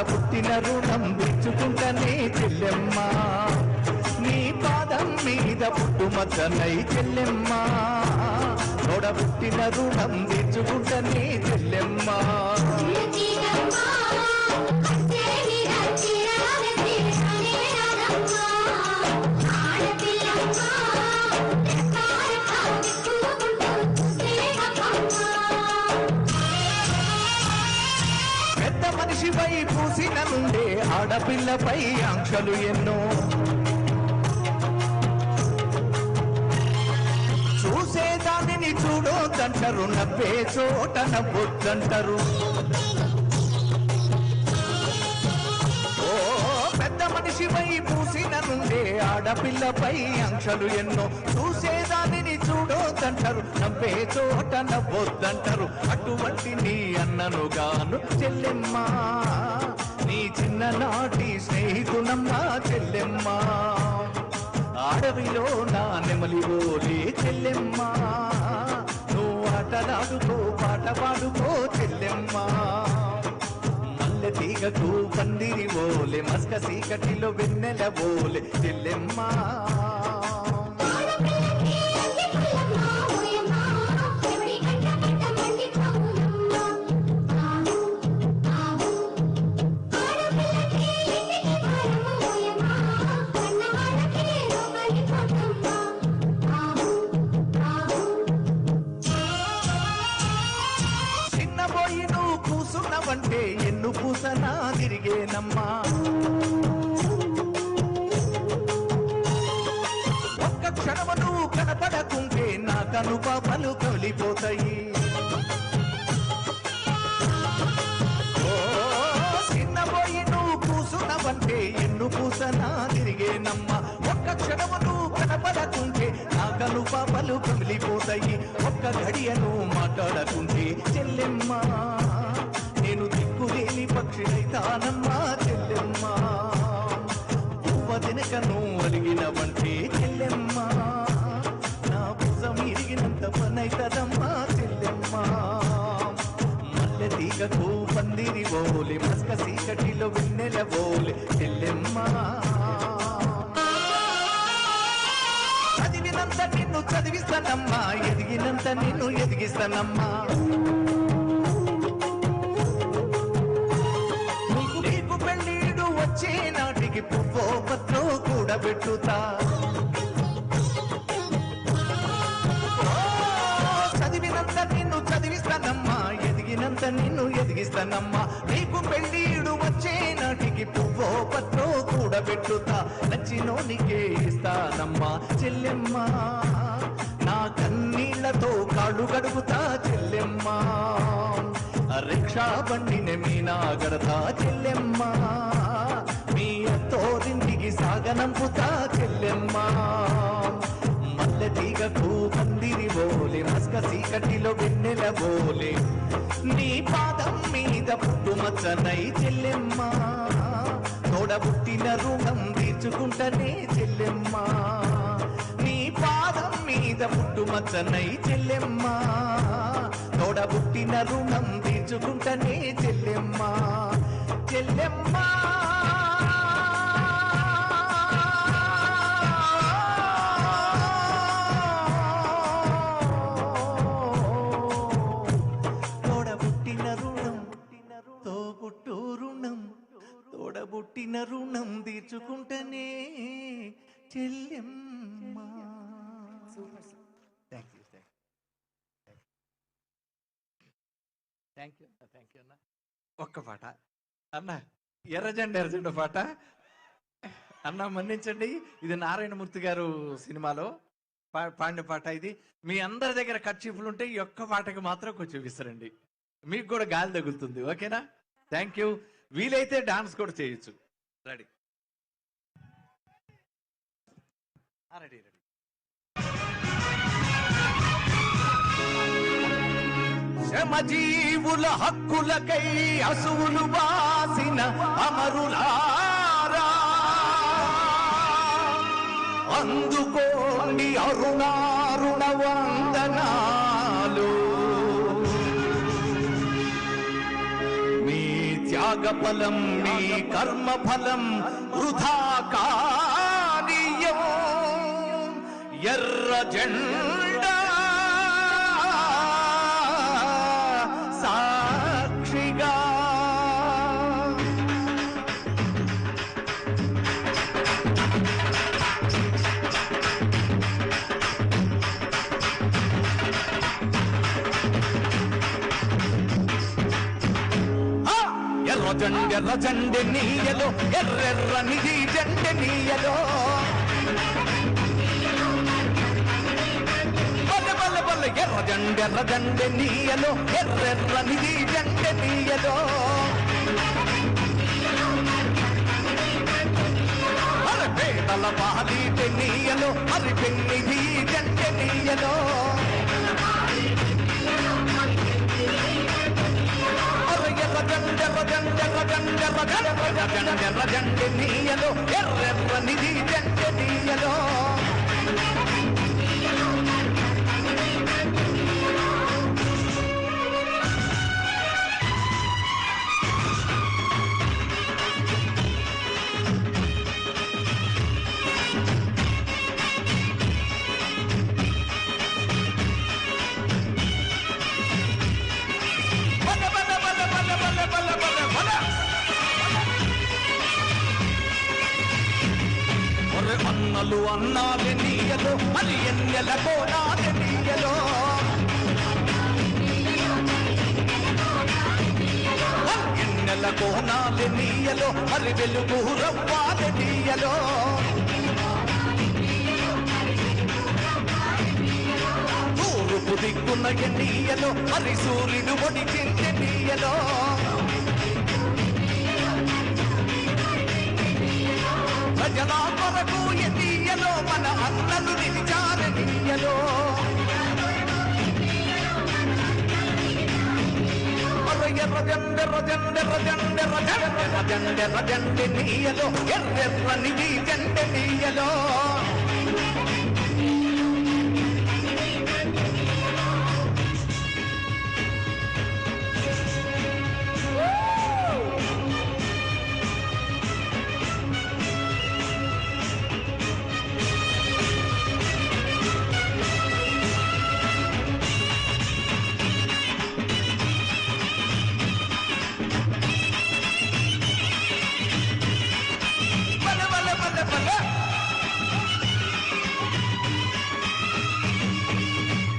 పుట్టిన రుణం తీర్చుకుంటనే చెల్లెమ్మ నీ పాదం మీద పుట్టుమచ్చనై చెల్లెమ్మ పుట్టిన రుణం తీర్చుకుంటనే చెల్లెమ్మ పెద్ద మనిషిపై పూసిన నుండే ఆడపిల్లపై ఆంక్షలు ఎన్నో చూసేదానిని చూడొద్దంటారు నవ్వే చోట నవ్వొద్దంటారు ఓ పెద్ద మనిషిపై పూసిన నుండే ఆడపిల్లపై ఆంక్షలు ఎన్నో చూసేదానిని చూడొద్దంటారు నవ్వే చోట నవ్వొద్దంటారు అటువంటి నీ అన్ననుగాను చెల్లెమ్మ నీ చిన్ననాటి స్నేహితునమ్మా చెల్లెమ్మ అడవిలో నా నెమలివోలే చెల్లెమ్మ నువ్వు ఆటలాడుకో పాట పాడుకో చెల్లెమ్మ మల్లె తీగకు పందిరి ఓలే మస్క సీకటిలో వెన్నెల ఓలే చెల్లెమ్మ అంటే ఎన్ను పూసనా తిరిగేనమ్మా ఒక్క క్షణము నువ్వు కనపడకుంటే నా కనుపాపలు కమిలిపోతాయి ఓ చిన్నబోయి నువ్వు కూసునవంటే ఎన్ను పూసనా తిరిగేనమ్మా ఒక్క క్షణము నువ్వు కనపడకుంటే నా కనుపాపలు కమిలిపోతాయి ఒక్క గడియను మాట్లాడకుంటే చెల్లెమ్మ నేను దిక్కులేని పక్షినైతానమ్మా చెల్లెమ్మ పువ్వ తినకను అలిగినవంటే చెల్లెమ్మ నా భుజం ఇరిగినంత పనైతదమ్మా చెల్లెమ్మ మల్లె తీగకు పందిరి ఓలే మస్క సీకటిలో వెన్నెల ఓలే చెల్లెమ్మ చదివినంత నిన్ను చదివిస్తానమ్మా ఎదిగినంత నిన్ను ఎదిగిస్తానమ్మా వచ్చే నాటికి పువ్వో పత్రో కూడబెట్టుతా చదివినంత నిన్ను చదివిస్తానమ్మా ఎదిగినంత నిన్ను ఎదిగిస్తానమ్మా నీకు పెళ్ళీడు వచ్చే నాటికి పువ్వో పత్రో కూడబెట్టుతా నచ్చినోనికే ఇస్తానమ్మా చెల్లెమ్మ నా కన్నీళ్లతో కాళ్ళు గడుపుతా చెల్లెమ్మ రిక్షా బండిని మీనా గడతా చెల్లెమ్మ మీ అత్తోరింటికి సాగనంపుతా చెల్లెమ్మ మల్లె తీగకు పందిరి ఓలే మస్క సీకటిలో వెన్నెల ఓలే నీ పాదం మీద పుట్టుమచ్చనై చెల్లెమ్మ తోడబుట్టిన రుణం తీర్చుకుంటనే చెల్లెమ్మ నీ పాదం మీద పుట్టుమచ్చనై చెల్లెమ్మ తోడబుట్టిన రుణం తీర్చుకుంటనే చెల్లెమ్మ చెల్లెమ్మ తోడబుట్టిన రుణం తోబుట్టు రుణం తోడబుట్టిన రుణం తీర్చుకుంటనే చెల్లెమ్మ. థ్యాంక్ యూ అన్న. ఒక్క పాట అన్న ఎర్రజెండ పాట అన్న మన్నించండి. ఇది నారాయణమూర్తి గారు సినిమాలో పాడిన పాట. ఇది మీ అందరి దగ్గర కర్చీఫ్లు ఉంటే ఈ ఒక్క పాటకు మాత్రం కొంచెం విసరండి, మీకు కూడా గాలి తగులుతుంది. ఓకేనా? Thank you. వీలైతే డాన్స్ కూడా చేయొచ్చు. Ready ready ready. శ్రమజీవుల హక్కులకై అసువులు బాసిన అమరులారా అందుకోండి అరుణారుణ వందనాలు. మీ త్యాగ త్యాగఫలం నీ కర్మఫలం వృథా కానీయం ఎర్ర జెండా సాక్షిగా ఎర్ర జెండె నీయలో ఎర్రెర్రనిది జెండె నీయలో ఎర్ర జెండె నీయలో ఎర్రెర్రనిది జెండె నీయలో అరపేటల పాలీటె నీయలో అరిపెన్నిది జెండె నీయలో ఎర్ర జెండె నీయలో ఎర్రెర్రనిది జెండె నీయలో అన్నలు అన్నాలే నీయలో మరి ఎన్నెల కోనాలే నీయలో ఎన్నెల కోనాలే నీయలో మరి వెలుగు రవ్వాలే నీయలో తూర్పు దిక్కున నీయలో మరి సూర్యుడు ఒడిచించే నీయలో ప్రజల కొరకు ఎన్నియలో మన అన్నలు నిలిచారు నీయలో ఎర్ర జెండె నీయలో ఎర్రెర్రనిది జెండె నీయలో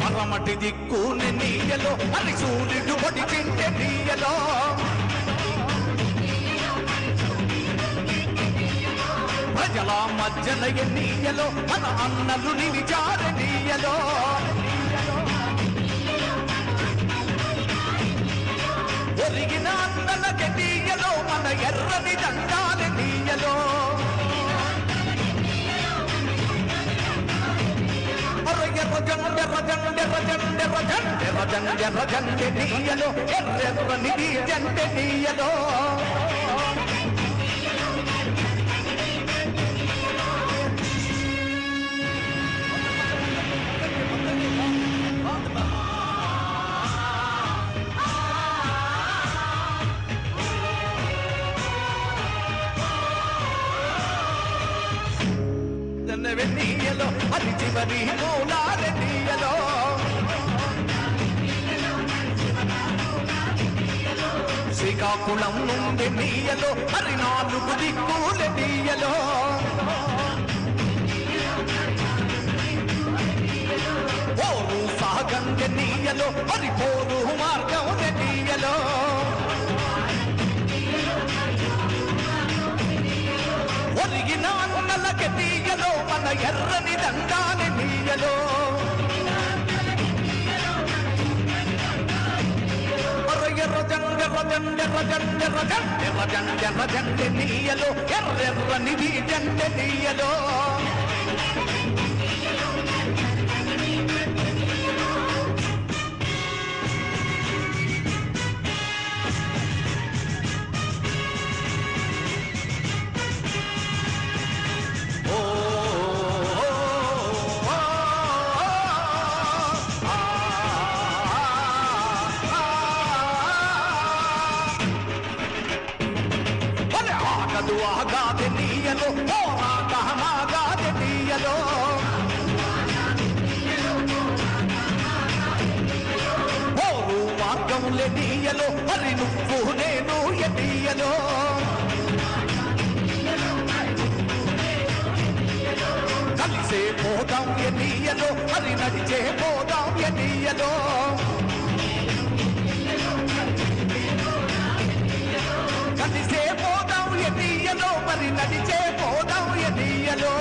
పరమటి దిక్కుని నీయలో మరి సూర్యుడు పొడిచించే నీయలో ప్రజల మధ్యన నీయలో మన అన్నలు నిలిచారు నీయలో ఒరిగిన అన్నలకి నీయలో మన ఎర్రని దండాలు నీయలో ఎర్ర జెండె నీయలో ఎర్రెర్రనిది జెండె నీయలో నీయలో అది చివరి మూలాల నీయలో శ్రీకాకుళం నుండి నీయలో అది 4 దిక్కుల నీయలో పోరు సాగంగ నీయలో అది పోరు మార్గం నీయలో ఒరిగిన అన్నలకి నీయలో మన ఎర్రని దండాలి నీయలో ఎర్ర జెండె నీయలో ఎర్రెర్రనిది జెండె నీయలో ఆగాదెనీయలో పోరాటమాగాదెనీయలో పోరు మార్గం లెనీయలో మరి నువ్వు నేను ఎనీయలో కలిసే పోదాం ఎనీయలో మరి నడిచే పోదాం ఎనీయలో కలిసే పోదాం ఎనీయలో మరి నడిచే పోదాం ఎనీయలో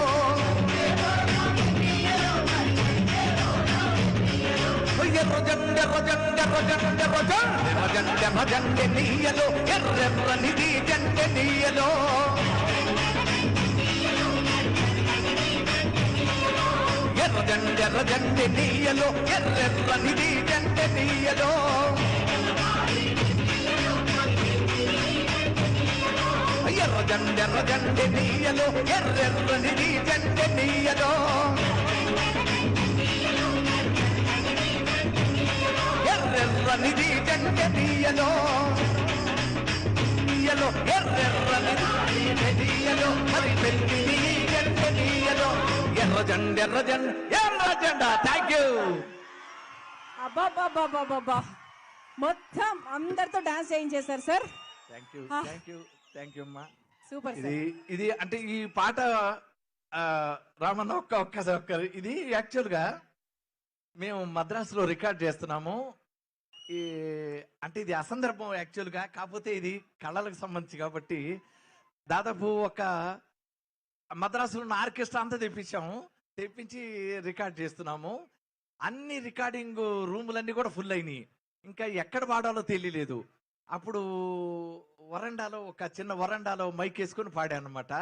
ఎర్రజండెనీయలో ఎర్రెర్రనిది జండెనీయలో ఎర్రజండెనీయలో ఎర్రెర్రనిది జండెనీయలో ఎర్రజండెనీయలో ఎర్రెర్రనిది జండెనీయలో ఎర్రెర్రనిది జండెనీయలో ఎర్రెర్రనిదియలో మరి పెళ్లి జండెనీయలో ఎర్రజెండా. Thank you. అబ్బాబ్బాబ్బాబ్బా మొత్తం అందరితో డాన్స్ చేయించేశారు sir. Thank you thank you అమ్మా. సూపర్. ఇది అంటే ఈ పాట రామన్న ఒక్కసారి ఇది యాక్చువల్గా మేము మద్రాసులో రికార్డ్ చేస్తున్నాము. ఈ అంటే ఇది అసందర్భం యాక్చువల్గా, కాకపోతే ఇది కళలకు సంబంధించి కాబట్టి దాదాపు ఒక మద్రాసులో ఉన్న ఆర్కెస్ట్రా అంతా తెప్పించి రికార్డ్ చేస్తున్నాము. అన్ని రికార్డింగ్ రూములన్నీ కూడా ఫుల్ అయినాయి. ఇంకా ఎక్కడ పాడాలో తెలియలేదు. అప్పుడు వరండాలో ఒక చిన్న వరండాలో మైక్ వేసుకొని పాడాను అనమాట.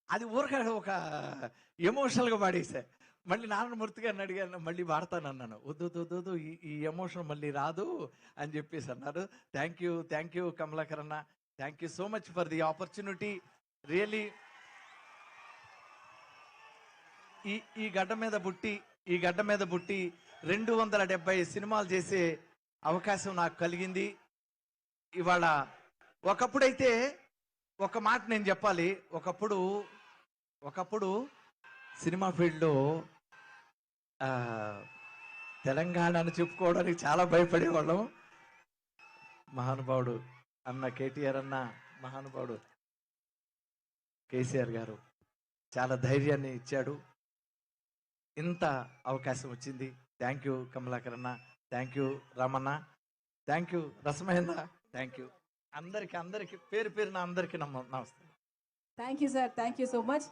అది ఊరగా ఒక ఎమోషనల్గా పాడేసా. మళ్ళీ నారాయణమూర్తి గారిని అడిగాను, మళ్ళీ పాడతానన్నాను. వద్దు ఈ ఎమోషన్ మళ్ళీ రాదు అని చెప్పేసి అన్నారు. థ్యాంక్ యూ కమలాకర్ అన్న. Thank you so much for the opportunity. Really ఈ గడ్డ మీద పుట్టి 270 సినిమాలు చేసే అవకాశం నాకు కలిగింది. ఇవాళ ఒకప్పుడైతే ఒక మాట నేను చెప్పాలి. ఒకప్పుడు సినిమా ఫీల్డ్లో తెలంగాణను చెప్పుకోవడానికి చాలా భయపడేవాళ్ళం. మహానుభావుడు అన్న కేటీఆర్ అన్న, మహానుభావుడు కేసీఆర్ గారు చాలా ధైర్యాన్ని ఇచ్చాడు. ఇంత అవకాశం వచ్చింది. థ్యాంక్ యూ కమలాకర్ అన్న. Thank you Ramanna. Thank you Rasamahendra. Thank you అందరికి పేరున అందరికి నమస్తే. Thank you sir. Thank you so much.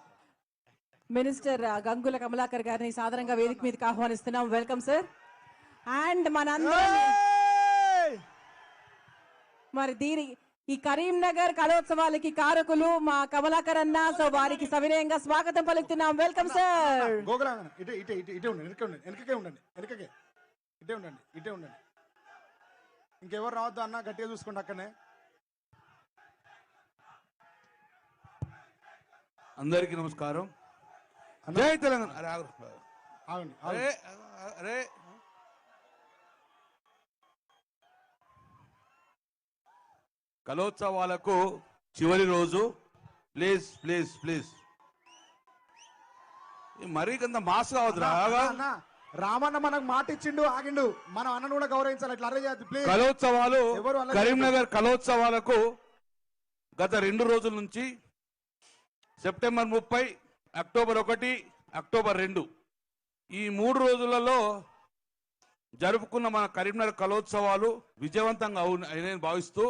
Minister Gangula Kamalakar గారిని సాధారణంగా వేదిక మీదకి ఆహ్వానిస్తున్నాం. Welcome sir. అండ్ మనందరం మరి ఈ కరీంనగర్ కళోత్సవాలకి కారకులు మా కమలాకర్ అన్న. సో వారికి సవినయంగా స్వాగతం పలుకుతున్నాం. Welcome sir. ఇటే ఉండండి. ఇంకెవరు రావద్దు అన్న, గట్టిగా చూసుకోండి. అక్కడనే అందరికీ నమస్కారం. జై తెలంగాణ. అరే కళోత్సవాలకు చివరి రోజు ప్లీజ్ మరీ కొంత మాస్ కావద్దురా. రామన్న మనకు మాట ఇచ్చిండు, ఆగిండు. మనం అన్నను కూడా గౌరవించాలి. ఇట్లా అరే ప్లీజ్. కళోత్సవాలు కరీంనగర్ కళోత్సవాలకు గత 2 రోజుల నుంచి సెప్టెంబర్ 30, అక్టోబర్ 1, అక్టోబర్ 2 ఈ 3 రోజులలో జరుపుకున్న మన కరీంనగర్ కళోత్సవాలు విజయవంతంగా అయినని భావిస్తూ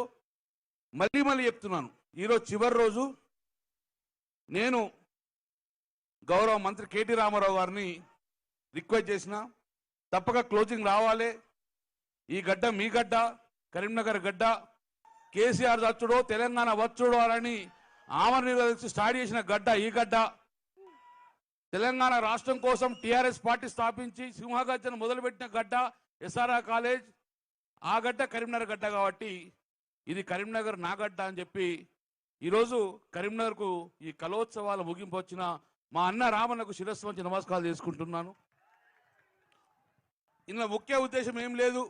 మళ్ళీ చెప్తున్నాను, ఈరోజు చివరి రోజు. నేను గౌరవ మంత్రి కేటీ రామారావు గారిని రిక్వెస్ట్ చేసిన, తప్పక క్లోజింగ్ రావాలి. ఈ గడ్డ మీ గడ్డ, కరీంనగర్ గడ్డ. కేసీఆర్ వచ్చుడో తెలంగాణ వచ్చుడో అని ఆమరణ స్టార్ట్ చేసిన గడ్డ ఈ గడ్డ. తెలంగాణ రాష్ట్రం కోసం టీఆర్ఎస్ పార్టీ స్థాపించి సింహగర్జన మొదలుపెట్టిన గడ్డ ఎస్ఆర్ఆర్ కాలేజ్. ఆ గడ్డ కరీంనగర్ గడ్డ కాబట్టి ఇది కరీంనగర్ నా గడ్డ అని చెప్పి ఈరోజు కరీంనగర్కు ఈ కళోత్సవాల ముగింపు వచ్చిన మా అన్న రామన్నకు శిరస్సు వంచి నమస్కారాలు చేసుకుంటున్నాను. ఇందులో ముఖ్య ఉద్దేశం ఏం లేదు.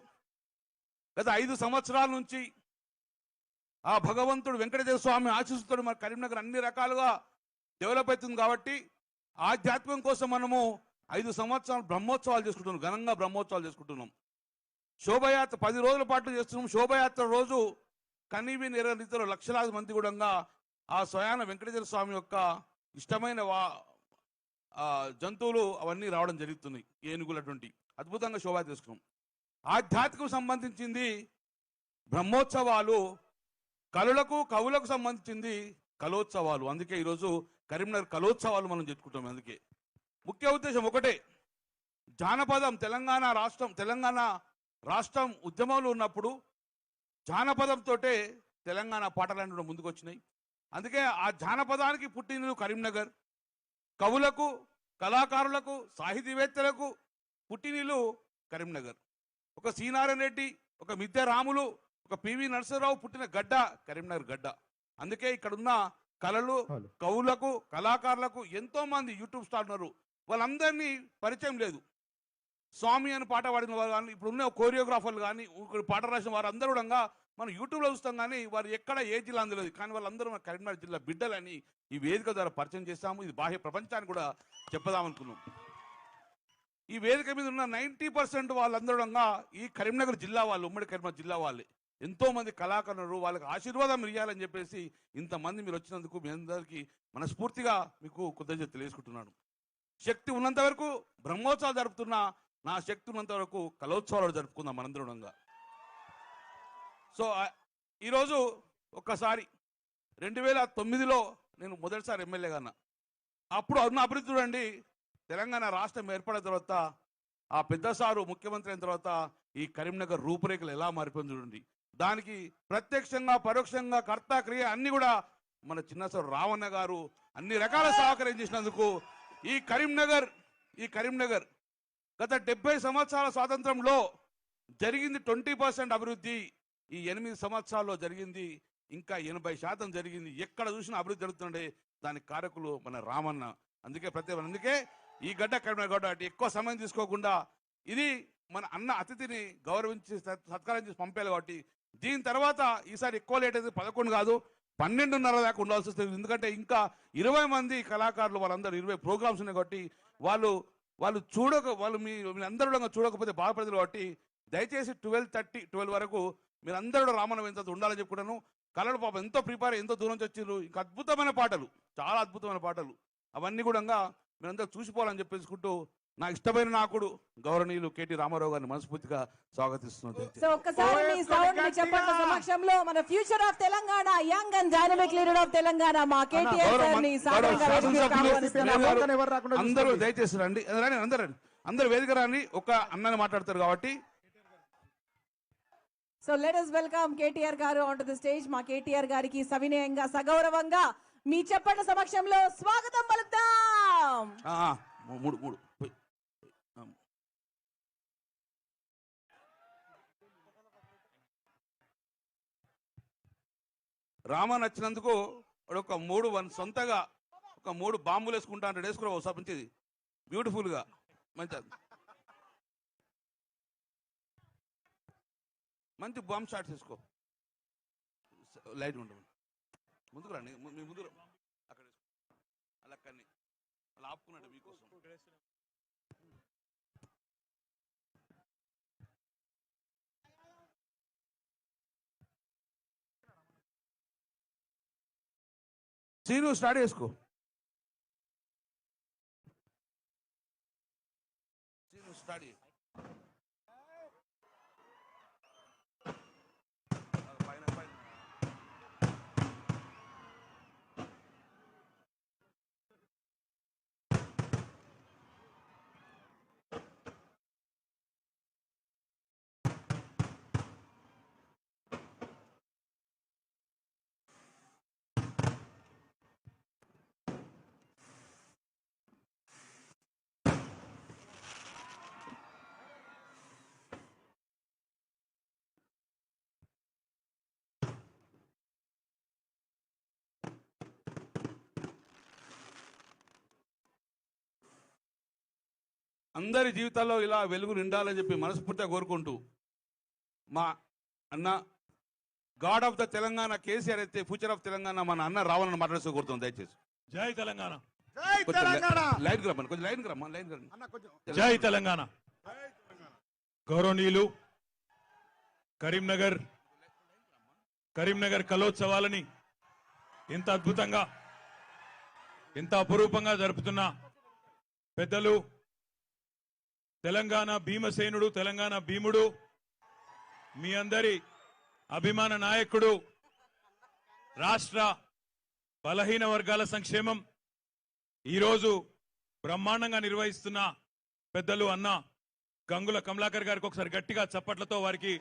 గత 5 సంవత్సరాల నుంచి ఆ భగవంతుడు వెంకటేశ్వర స్వామి ఆశీస్సుతో మన కరీంనగర్ అన్ని రకాలుగా డెవలప్ అవుతుంది కాబట్టి ఆధ్యాత్మికం కోసం మనము 5 సంవత్సరాలు బ్రహ్మోత్సవాలు చేసుకుంటున్నాం, ఘనంగా బ్రహ్మోత్సవాలు చేసుకుంటున్నాం. శోభయాత్ర 10 రోజుల పాటు చేస్తున్నాం. శోభయాత్ర రోజు కనీవి రీతిలో లక్షలాది మంది కూడా ఆ స్వయాన వెంకటేశ్వర స్వామి యొక్క ఇష్టమైన జంతువులు అవన్నీ రావడం జరుగుతున్నాయి. ఏనుగులటువంటి అద్భుతంగా శోభయాత్ర చేసుకున్నాం. ఆధ్యాత్మికం సంబంధించింది బ్రహ్మోత్సవాలు, కళలకు కవులకు సంబంధించింది కలోత్సవాలు. అందుకే ఈరోజు కరీంనగర్ కలోత్సవాలు మనం చెప్పుకుంటాం. అందుకే ముఖ్య ఉద్దేశం ఒకటే, జానపదం తెలంగాణ రాష్ట్రం ఉద్యమంలో ఉన్నప్పుడు జానపదంతో తెలంగాణ పాటలు ముందుకు వచ్చినాయి. అందుకే ఆ జానపదానికి పుట్టినది కరీంనగర్. కవులకు, కళాకారులకు, సాహితీవేత్తలకు పుట్టినీళ్ళు కరీంనగర్. ఒక శ్రీనారాయణ రెడ్డి, ఒక మిద్దె రాములు, ఒక పివి నరసింహరావు పుట్టిన గడ్డ కరీంనగర్ గడ్డ. అందుకే ఇక్కడున్న కళలు, కవులకు, కళాకారులకు ఎంతో మంది యూట్యూబ్ స్టార్ ఉన్నారు. వాళ్ళందరినీ పరిచయం లేదు. స్వామి అని పాట పాడిన వారు కానీ, ఇప్పుడు ఉన్న కోరియోగ్రాఫర్లు కానీ, పాట రాసిన వారు అందరూ కూడా మనం యూట్యూబ్లో చూస్తాం. కానీ వారు ఎక్కడ ఏ జిల్లా అందలేదు. కానీ వాళ్ళందరూ మన కరీంనగర్ జిల్లా బిడ్డలని ఈ వేదిక ద్వారా పరిచయం చేస్తాము. ఇది బాహ్య ప్రపంచానికి కూడా చెప్పదామనుకున్నాం. ఈ వేదిక మీద ఉన్న 90% వాళ్ళందరూ ఈ కరీంనగర్ జిల్లా వాళ్ళు, ఉమ్మడి కరీంనగర్ జిల్లా వాళ్ళే. ఎంతో మంది కళాకారులు, వాళ్ళకి ఆశీర్వాదం ఇవ్వాలని చెప్పేసి ఇంతమంది మీరు వచ్చినందుకు మీ అందరికీ మనస్ఫూర్తిగా మీకు కృతజ్ఞతలు తెలియజేసుకుంటున్నాను. శక్తి ఉన్నంత వరకు బ్రహ్మోత్సవాలు జరుపుతున్నా, నా శక్తి ఉన్నంత వరకు కలోత్సవాలు జరుపుకుందాం మనందరంగా. సో ఈరోజు ఒక్కసారి 2009లో నేను మొదటిసారి ఎమ్మెల్యేగా అన్నా. అప్పుడు ఉన్న అభివృద్ధి చూడండి. తెలంగాణ రాష్ట్రం ఏర్పడిన తర్వాత ఆ పెద్ద సారు ముఖ్యమంత్రి అయిన తర్వాత ఈ కరీంనగర్ రూపురేఖలు ఎలా మారిపోయింది చూడండి. దానికి ప్రత్యక్షంగా పరోక్షంగా కర్త క్రియ అన్ని కూడా మన చిన్నసారు రావణ గారు అన్ని రకాల సహకారం చేసినందుకు ఈ కరీంనగర్ గత 70 సంవత్సరాల స్వాతంత్రంలో జరిగింది 20% అభివృద్ధి. ఈ 8 సంవత్సరాల్లో జరిగింది ఇంకా 80% జరిగింది. ఎక్కడ చూసినా అభివృద్ధి జరుగుతుండే దానికి కారకులు మన రామన్న. అందుకే ఈ గడ్డ కరీంనగర్ గడ్డ అంటే ఎక్కువ సమయం తీసుకోకుండా ఇది మన అన్న అతిథిని గౌరవించి సత్కారం చేసి పంపాలి. కాబట్టి దీని తర్వాత ఈసారి ఎక్కువ లేట్ అయితే 11 కాదు 12:30 దాకా ఉండాల్సి వస్తుంది. ఎందుకంటే ఇంకా 20 మంది కళాకారులు వాళ్ళందరూ 20 ప్రోగ్రామ్స్ ఉన్నాయి. కాబట్టి వాళ్ళు మీ అందరూ చూడకపోతే బాధపడతారు. కాబట్టి దయచేసి 12:30 వరకు మీరందరూ రామన్న వెంత ఉండాలని చెప్పుకుంటాను. కళలు పాపం ఎంతో ప్రిపేర్, ఎంతో దూరం నుంచి వచ్చారు. ఇంకా అద్భుతమైన పాటలు, చాలా అద్భుతమైన పాటలు అవన్నీ కూడా మీరందరూ చూసిపోవాలని చెప్పేసుకుంటూ నా ఇష్టమైన నాకుడు గౌరవనీయులు కేటీ రామారావు గారిని మనస్ఫూర్తిగా స్వాగతిస్తున్నాను. సో ఒక్కసారి మీ సౌండ్ మీ చెప్పట్ల సమక్షంలో మన future of Telangana, young and dynamic leader of Telangana మా కేటీఆర్ గారిని సాదరంగా వేదికకు ఆహ్వానిస్తున్నాము. అందరూ దయచేసి రండి, అందరూ వేదిక రాని. ఒక అన్నని మాట్లాడతారు కాబట్టి. So let us welcome KTR గారు ఆన్ టు ది స్టేజ్. మా కేటీఆర్ గారికి సవినయంగా సగౌరవంగా మీ చెప్పట్ల సమక్షంలో స్వాగతం పలుకుతాం. మూడు రామ నచ్చినందుకు ఒక 3 సొంతగా ఒక 3 బాంబులు వేసుకుంటా అంటే వేసుకురా ఒకసారి మంచిది బ్యూటిఫుల్గా మంచి బాంబ్ షాట్స్ వేసుకో. లైట్ ఉండదు ముందుకు రండి, మీ ముందు అక్కడ అలా అక్కడిని అలా ఆపుకున్నాడు మీకోసం. సీను స్టార్ట్ చేసుకో. సీను స్టార్ట్ చేయి. అందరి జీవితాల్లో ఇలా వెలుగు నిండాలని చెప్పి మనస్ఫూర్తిగా కోరుకుంటూ మా అన్న God of the Telangana KCR అయితే ఫ్యూచర్ ఆఫ్ తెలంగాణ మన అన్న రావాలని మాట్లాడుతూ కోరుతుంది దయచేసి. జై తెలంగాణ. జై తెలంగాణ. లైన్ కి రమ్మని, కొంచెం లైన్ కి రమ్మని, లైన్ కి రమ్మని. అన్న కొంచెం జై తెలంగాణ. గౌరవనీయులు కరీంనగర్ కలోత్సవాలని ఇంత అద్భుతంగా ఇంత అపురూపంగా జరుపుతున్న పెద్దలు తెలంగాణ భీమసేనుడు, తెలంగాణ భీముడు, మీ అందరి అభిమాన నాయకుడు, రాష్ట్ర బలహీన వర్గాల సంక్షేమం ఈరోజు బ్రహ్మాండంగా నిర్వహిస్తున్న పెద్దలు అన్న గంగుల కమలాకర్ గారికి ఒకసారి గట్టిగా చప్పట్లతో వారికి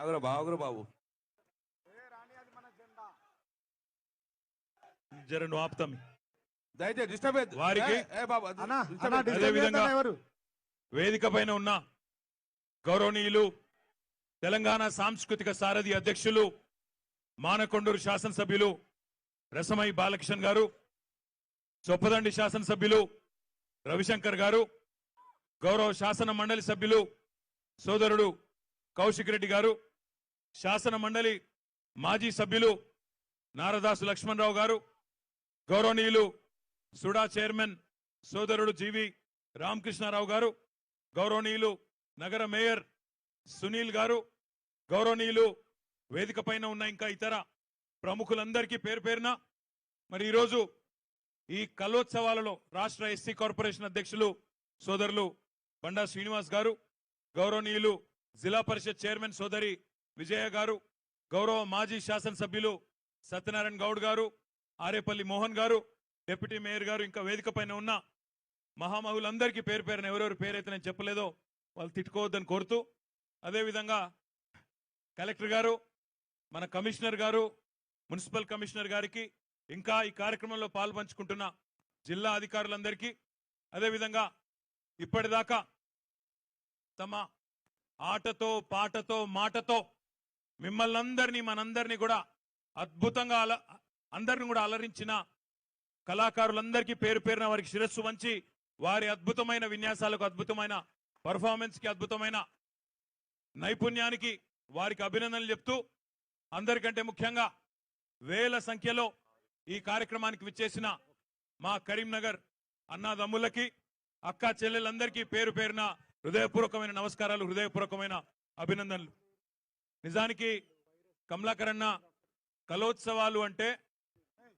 ఆగురా బాబు. జరను ఆపుతాం. దయచేసి డిస్టర్బ్ వారికి అదేవిధంగా ఎవరు వేదిక పైన ఉన్న గౌరవనీయులు తెలంగాణ సాంస్కృతిక సారథి అధ్యక్షులు మానకొండూరు శాసనసభ్యులు రసమై బాలకృష్ణ గారు, చొప్పదండి శాసనసభ్యులు రవిశంకర్ గారు, గౌరవ శాసన మండలి సభ్యులు సోదరుడు కౌశిక్ రెడ్డి గారు, శాసన మండలి మాజీ సభ్యులు నారదాసు లక్ష్మణరావు గారు, గౌరవనీయులు సుడా చైర్మన్ సోదరుడు జీవి రామకృష్ణారావు గారు, గౌరవనీయులు నగర మేయర్ సునీల్ గారు, గౌరవనీయులు వేదిక పైన ఉన్న ఇంకా ఇతర ప్రముఖులందరికీ పేరు పేరున మరి ఈరోజు ఈ కలోత్సవాలలో రాష్ట్ర ఎస్సీ కార్పొరేషన్ అధ్యక్షులు సోదరులు బండా శ్రీనివాస్ గారు, గౌరవనీయులు జిల్లా పరిషత్ చైర్మన్ సోదరి విజయ గారు, గౌరవ మాజీ శాసనసభ్యులు సత్యనారాయణ గౌడ్ గారు, ఆరేపల్లి మోహన్ గారు, డిప్యూటీ మేయర్ గారు, ఇంకా వేదిక పైన ఉన్న మహామహులందరికీ పేరు పేరున ఎవరెవరు పేరైతే నేను చెప్పలేదో వాళ్ళు తిట్టుకోవద్దని కోరుతూ, అదేవిధంగా కలెక్టర్ గారు, మన కమిషనర్ గారు, మున్సిపల్ కమిషనర్ గారికి, ఇంకా ఈ కార్యక్రమంలో పాల్పంచుకుంటున్న జిల్లా అధికారులందరికీ, అదేవిధంగా ఇప్పటిదాకా తమ ఆటతో పాటతో మాటతో మిమ్మల్ని అందరినీ మనందరినీ కూడా అద్భుతంగా అందరిని కూడా అలరించిన కళాకారులందరికీ పేరు పేరున వారికి శిరస్సు వంచి వారి అద్భుతమైన విన్యాసాలకు, అద్భుతమైన పర్ఫార్మెన్స్ కి, అద్భుతమైన నైపుణ్యానికి వారికి అభినందనలు చెప్తూ, అందరికంటే ముఖ్యంగా వేల సంఖ్యలో ఈ కార్యక్రమానికి విచ్చేసిన మా కరీంనగర్ అన్నాదమ్ములకి, అక్క చెల్లెలందరికీ పేరు పేరున హృదయపూర్వకమైన నమస్కారాలు, హృదయపూర్వకమైన అభినందనలు. నిజానికి కమలాకర్ అన్న కలోత్సవాలు అంటే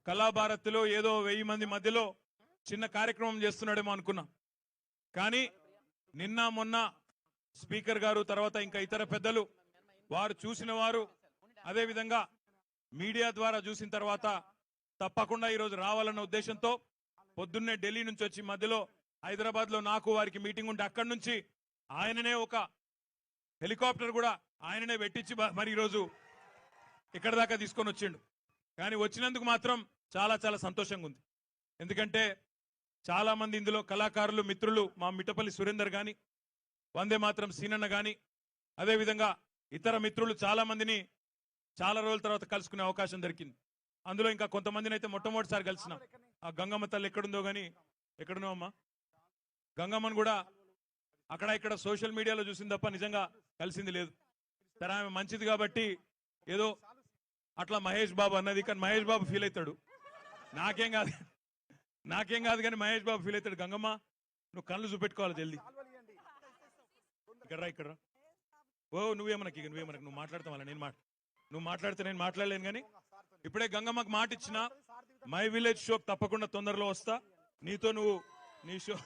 కళాభారతిలో ఏదో 1000 మంది మధ్యలో చిన్న కార్యక్రమం చేస్తున్నాడేమో అనుకున్నా. కానీ నిన్న మొన్న స్పీకర్ గారు, తర్వాత ఇంకా ఇతర పెద్దలు వారు చూసిన వారు, అదేవిధంగా మీడియా ద్వారా చూసిన తర్వాత తప్పకుండా ఈరోజు రావాలన్న ఉద్దేశంతో పొద్దున్నే ఢిల్లీ నుంచి వచ్చి మధ్యలో హైదరాబాద్ లో నాకు వారికి మీటింగ్ ఉంటే అక్కడి నుంచి ఆయననే ఒక హెలికాప్టర్ కూడా ఆయననే పెట్టించి మరి ఈరోజు ఇక్కడ దాకా తీసుకొని వచ్చిండు. కానీ వచ్చినందుకు మాత్రం చాలా చాలా సంతోషంగా ఉంది. ఎందుకంటే చాలా మంది ఇందులో కళాకారులు, మిత్రులు, మా మిట్టపల్లి సురేందర్ గాని, వందే మాత్రం సీనన్న గాని, అదేవిధంగా ఇతర మిత్రులు చాలా మందిని చాలా రోజుల తర్వాత కలుసుకునే అవకాశం దొరికింది. అందులో ఇంకా కొంతమందిని అయితే మొట్టమొదటిసారి కలిసినాం. ఆ గంగమ్మ తల్లి ఎక్కడుందో గానీ, ఎక్కడున్నావు అమ్మా గంగమ్మను కూడా అక్కడ ఇక్కడ సోషల్ మీడియాలో చూసింది తప్ప నిజంగా కలిసింది లేదు. సరే ఆమె మంచిది కాబట్టి ఏదో అట్లా మహేష్ బాబు అన్నది, కానీ మహేష్ బాబు ఫీల్ అవుతాడు. నాకేం కాదు కానీ మహేష్ బాబు ఫీల్ అవుతాడు. గంగమ్మ నువ్వు కళ్ళు చూపెట్టుకోవాలి జల్దీ. ఇక్కడ రా. ఓ నువ్వేమనకి నువ్వు మాట్లాడతావు అలా నువ్వు మాట్లాడితే నేను మాట్లాడలేను. కానీ ఇప్పుడే గంగమ్మకు మాట ఇచ్చిన మై విలేజ్ షోకి తప్పకుండా తొందరలో వస్తా. నీతో నీ షో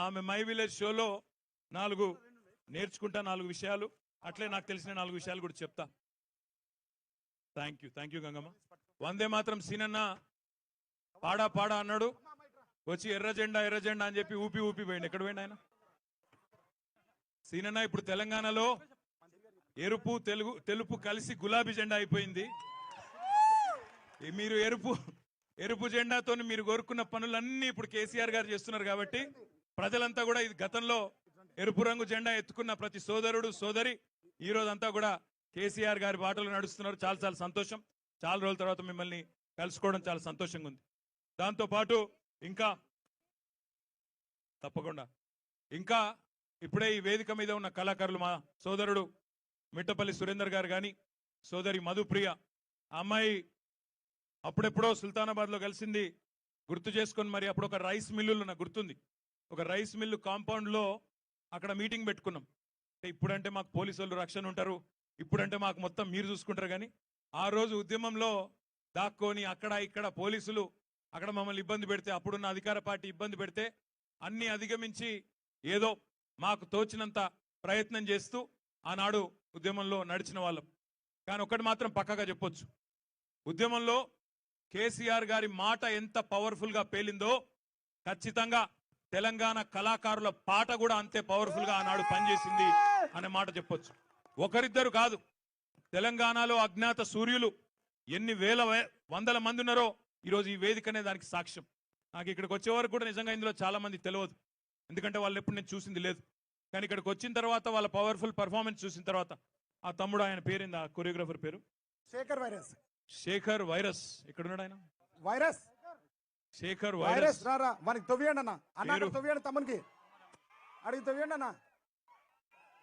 ఆమె మై విలేజ్ షోలో 4 నేర్చుకుంటా, 4 విషయాలు, అట్లే నాకు తెలిసిన 4 విషయాలు కూడా చెప్తా. Thank you Gangamma. వందే మాత్రం సీనన్న పాడా అన్నాడు, వచ్చి ఎర్ర జెండా అని చెప్పి ఊపి పోయింది. ఎక్కడ పోయింది ఆయన? సీనన్న ఇప్పుడు తెలంగాణలో ఎరుపు తెలుపు కలిసి గులాబీ జెండా అయిపోయింది. మీరు ఎరుపు జెండాతో మీరు కోరుకున్న పనులన్నీ ఇప్పుడు కేసీఆర్ గారు చేస్తున్నారు. కాబట్టి ప్రజలంతా కూడా ఇది గతంలో ఎరుపు రంగు జెండా ఎత్తుకున్న ప్రతి సోదరుడు సోదరి ఈ రోజంతా కూడా కేసీఆర్ గారి బాటలు నడుస్తున్నారు. చాలా చాలా సంతోషం. చాలా రోజుల తర్వాత మిమ్మల్ని కలుసుకోవడం చాలా సంతోషంగా ఉంది. దాంతో పాటు ఇంకా తప్పకుండా ఇంకా ఇప్పుడే ఈ వేదిక మీద ఉన్న కళాకారులు మా సోదరుడు మిట్టపల్లి సురేందర్ గారు కానీ సోదరి మధుప్రియ ఆ అమ్మాయి అప్పుడెప్పుడో సుల్తానాబాద్లో కలిసింది గుర్తు చేసుకొని మరి అప్పుడు ఒక రైస్ మిల్లులో నాకు గుర్తుంది ఒక రైస్ మిల్లు కాంపౌండ్లో అక్కడ మీటింగ్ పెట్టుకున్నాం అంటే ఇప్పుడంటే మాకు పోలీసు వాళ్ళు రక్షణ ఉంటారు ఇప్పుడంటే మాకు మొత్తం మీరు చూసుకుంటారు కానీ ఆ రోజు ఉద్యమంలో దాక్కొని అక్కడ ఇక్కడ పోలీసులు అక్కడ మమ్మల్ని ఇబ్బంది పెడితే అప్పుడున్న అధికార పార్టీ ఇబ్బంది పెడితే అన్ని అధిగమించి ఏదో మాకు తోచినంత ప్రయత్నం చేస్తూ ఆనాడు ఉద్యమంలో నడిచిన వాళ్ళం కానీ ఒకటి మాత్రం పక్కగా చెప్పొచ్చు ఉద్యమంలో కేసీఆర్ గారి మాట ఎంత పవర్ఫుల్గా పేలిందో ఖచ్చితంగా తెలంగాణ కళాకారుల పాట కూడా అంతే పవర్ఫుల్గా ఆనాడు పనిచేసింది అనే మాట చెప్పొచ్చు ఒకరిద్దరు కాదు తెలంగాణలో అజ్ఞాత సూర్యులు ఎన్ని వందల మంది ఉన్నారో ఈరోజు ఈ వేదికనే దానికి సాక్ష్యం నాకు ఇక్కడికి వచ్చే వరకు కూడా నిజంగా ఇందులో చాలా మంది తెలియదు ఎందుకంటే వాళ్ళు ఎప్పుడు నేను చూసింది లేదు కానీ ఇక్కడికి వచ్చిన తర్వాత వాళ్ళ పవర్ఫుల్ పర్ఫార్మెన్స్ చూసిన తర్వాత ఆ తమ్ముడు ఆయన పేరింది ఆ కొరియోగ్రాఫర్ పేరు శేఖర్ వైరస్ ఇక్కడ ఉన్నాడు ఆయన వైరస్ శేఖర్ వైరస్ వైరస్ రారా మనకి తవ్వేయండి అన్న అన్న పేరు. తవ్వేయండి తమ్మునికి అడిగి తవ్వేయండి అన్న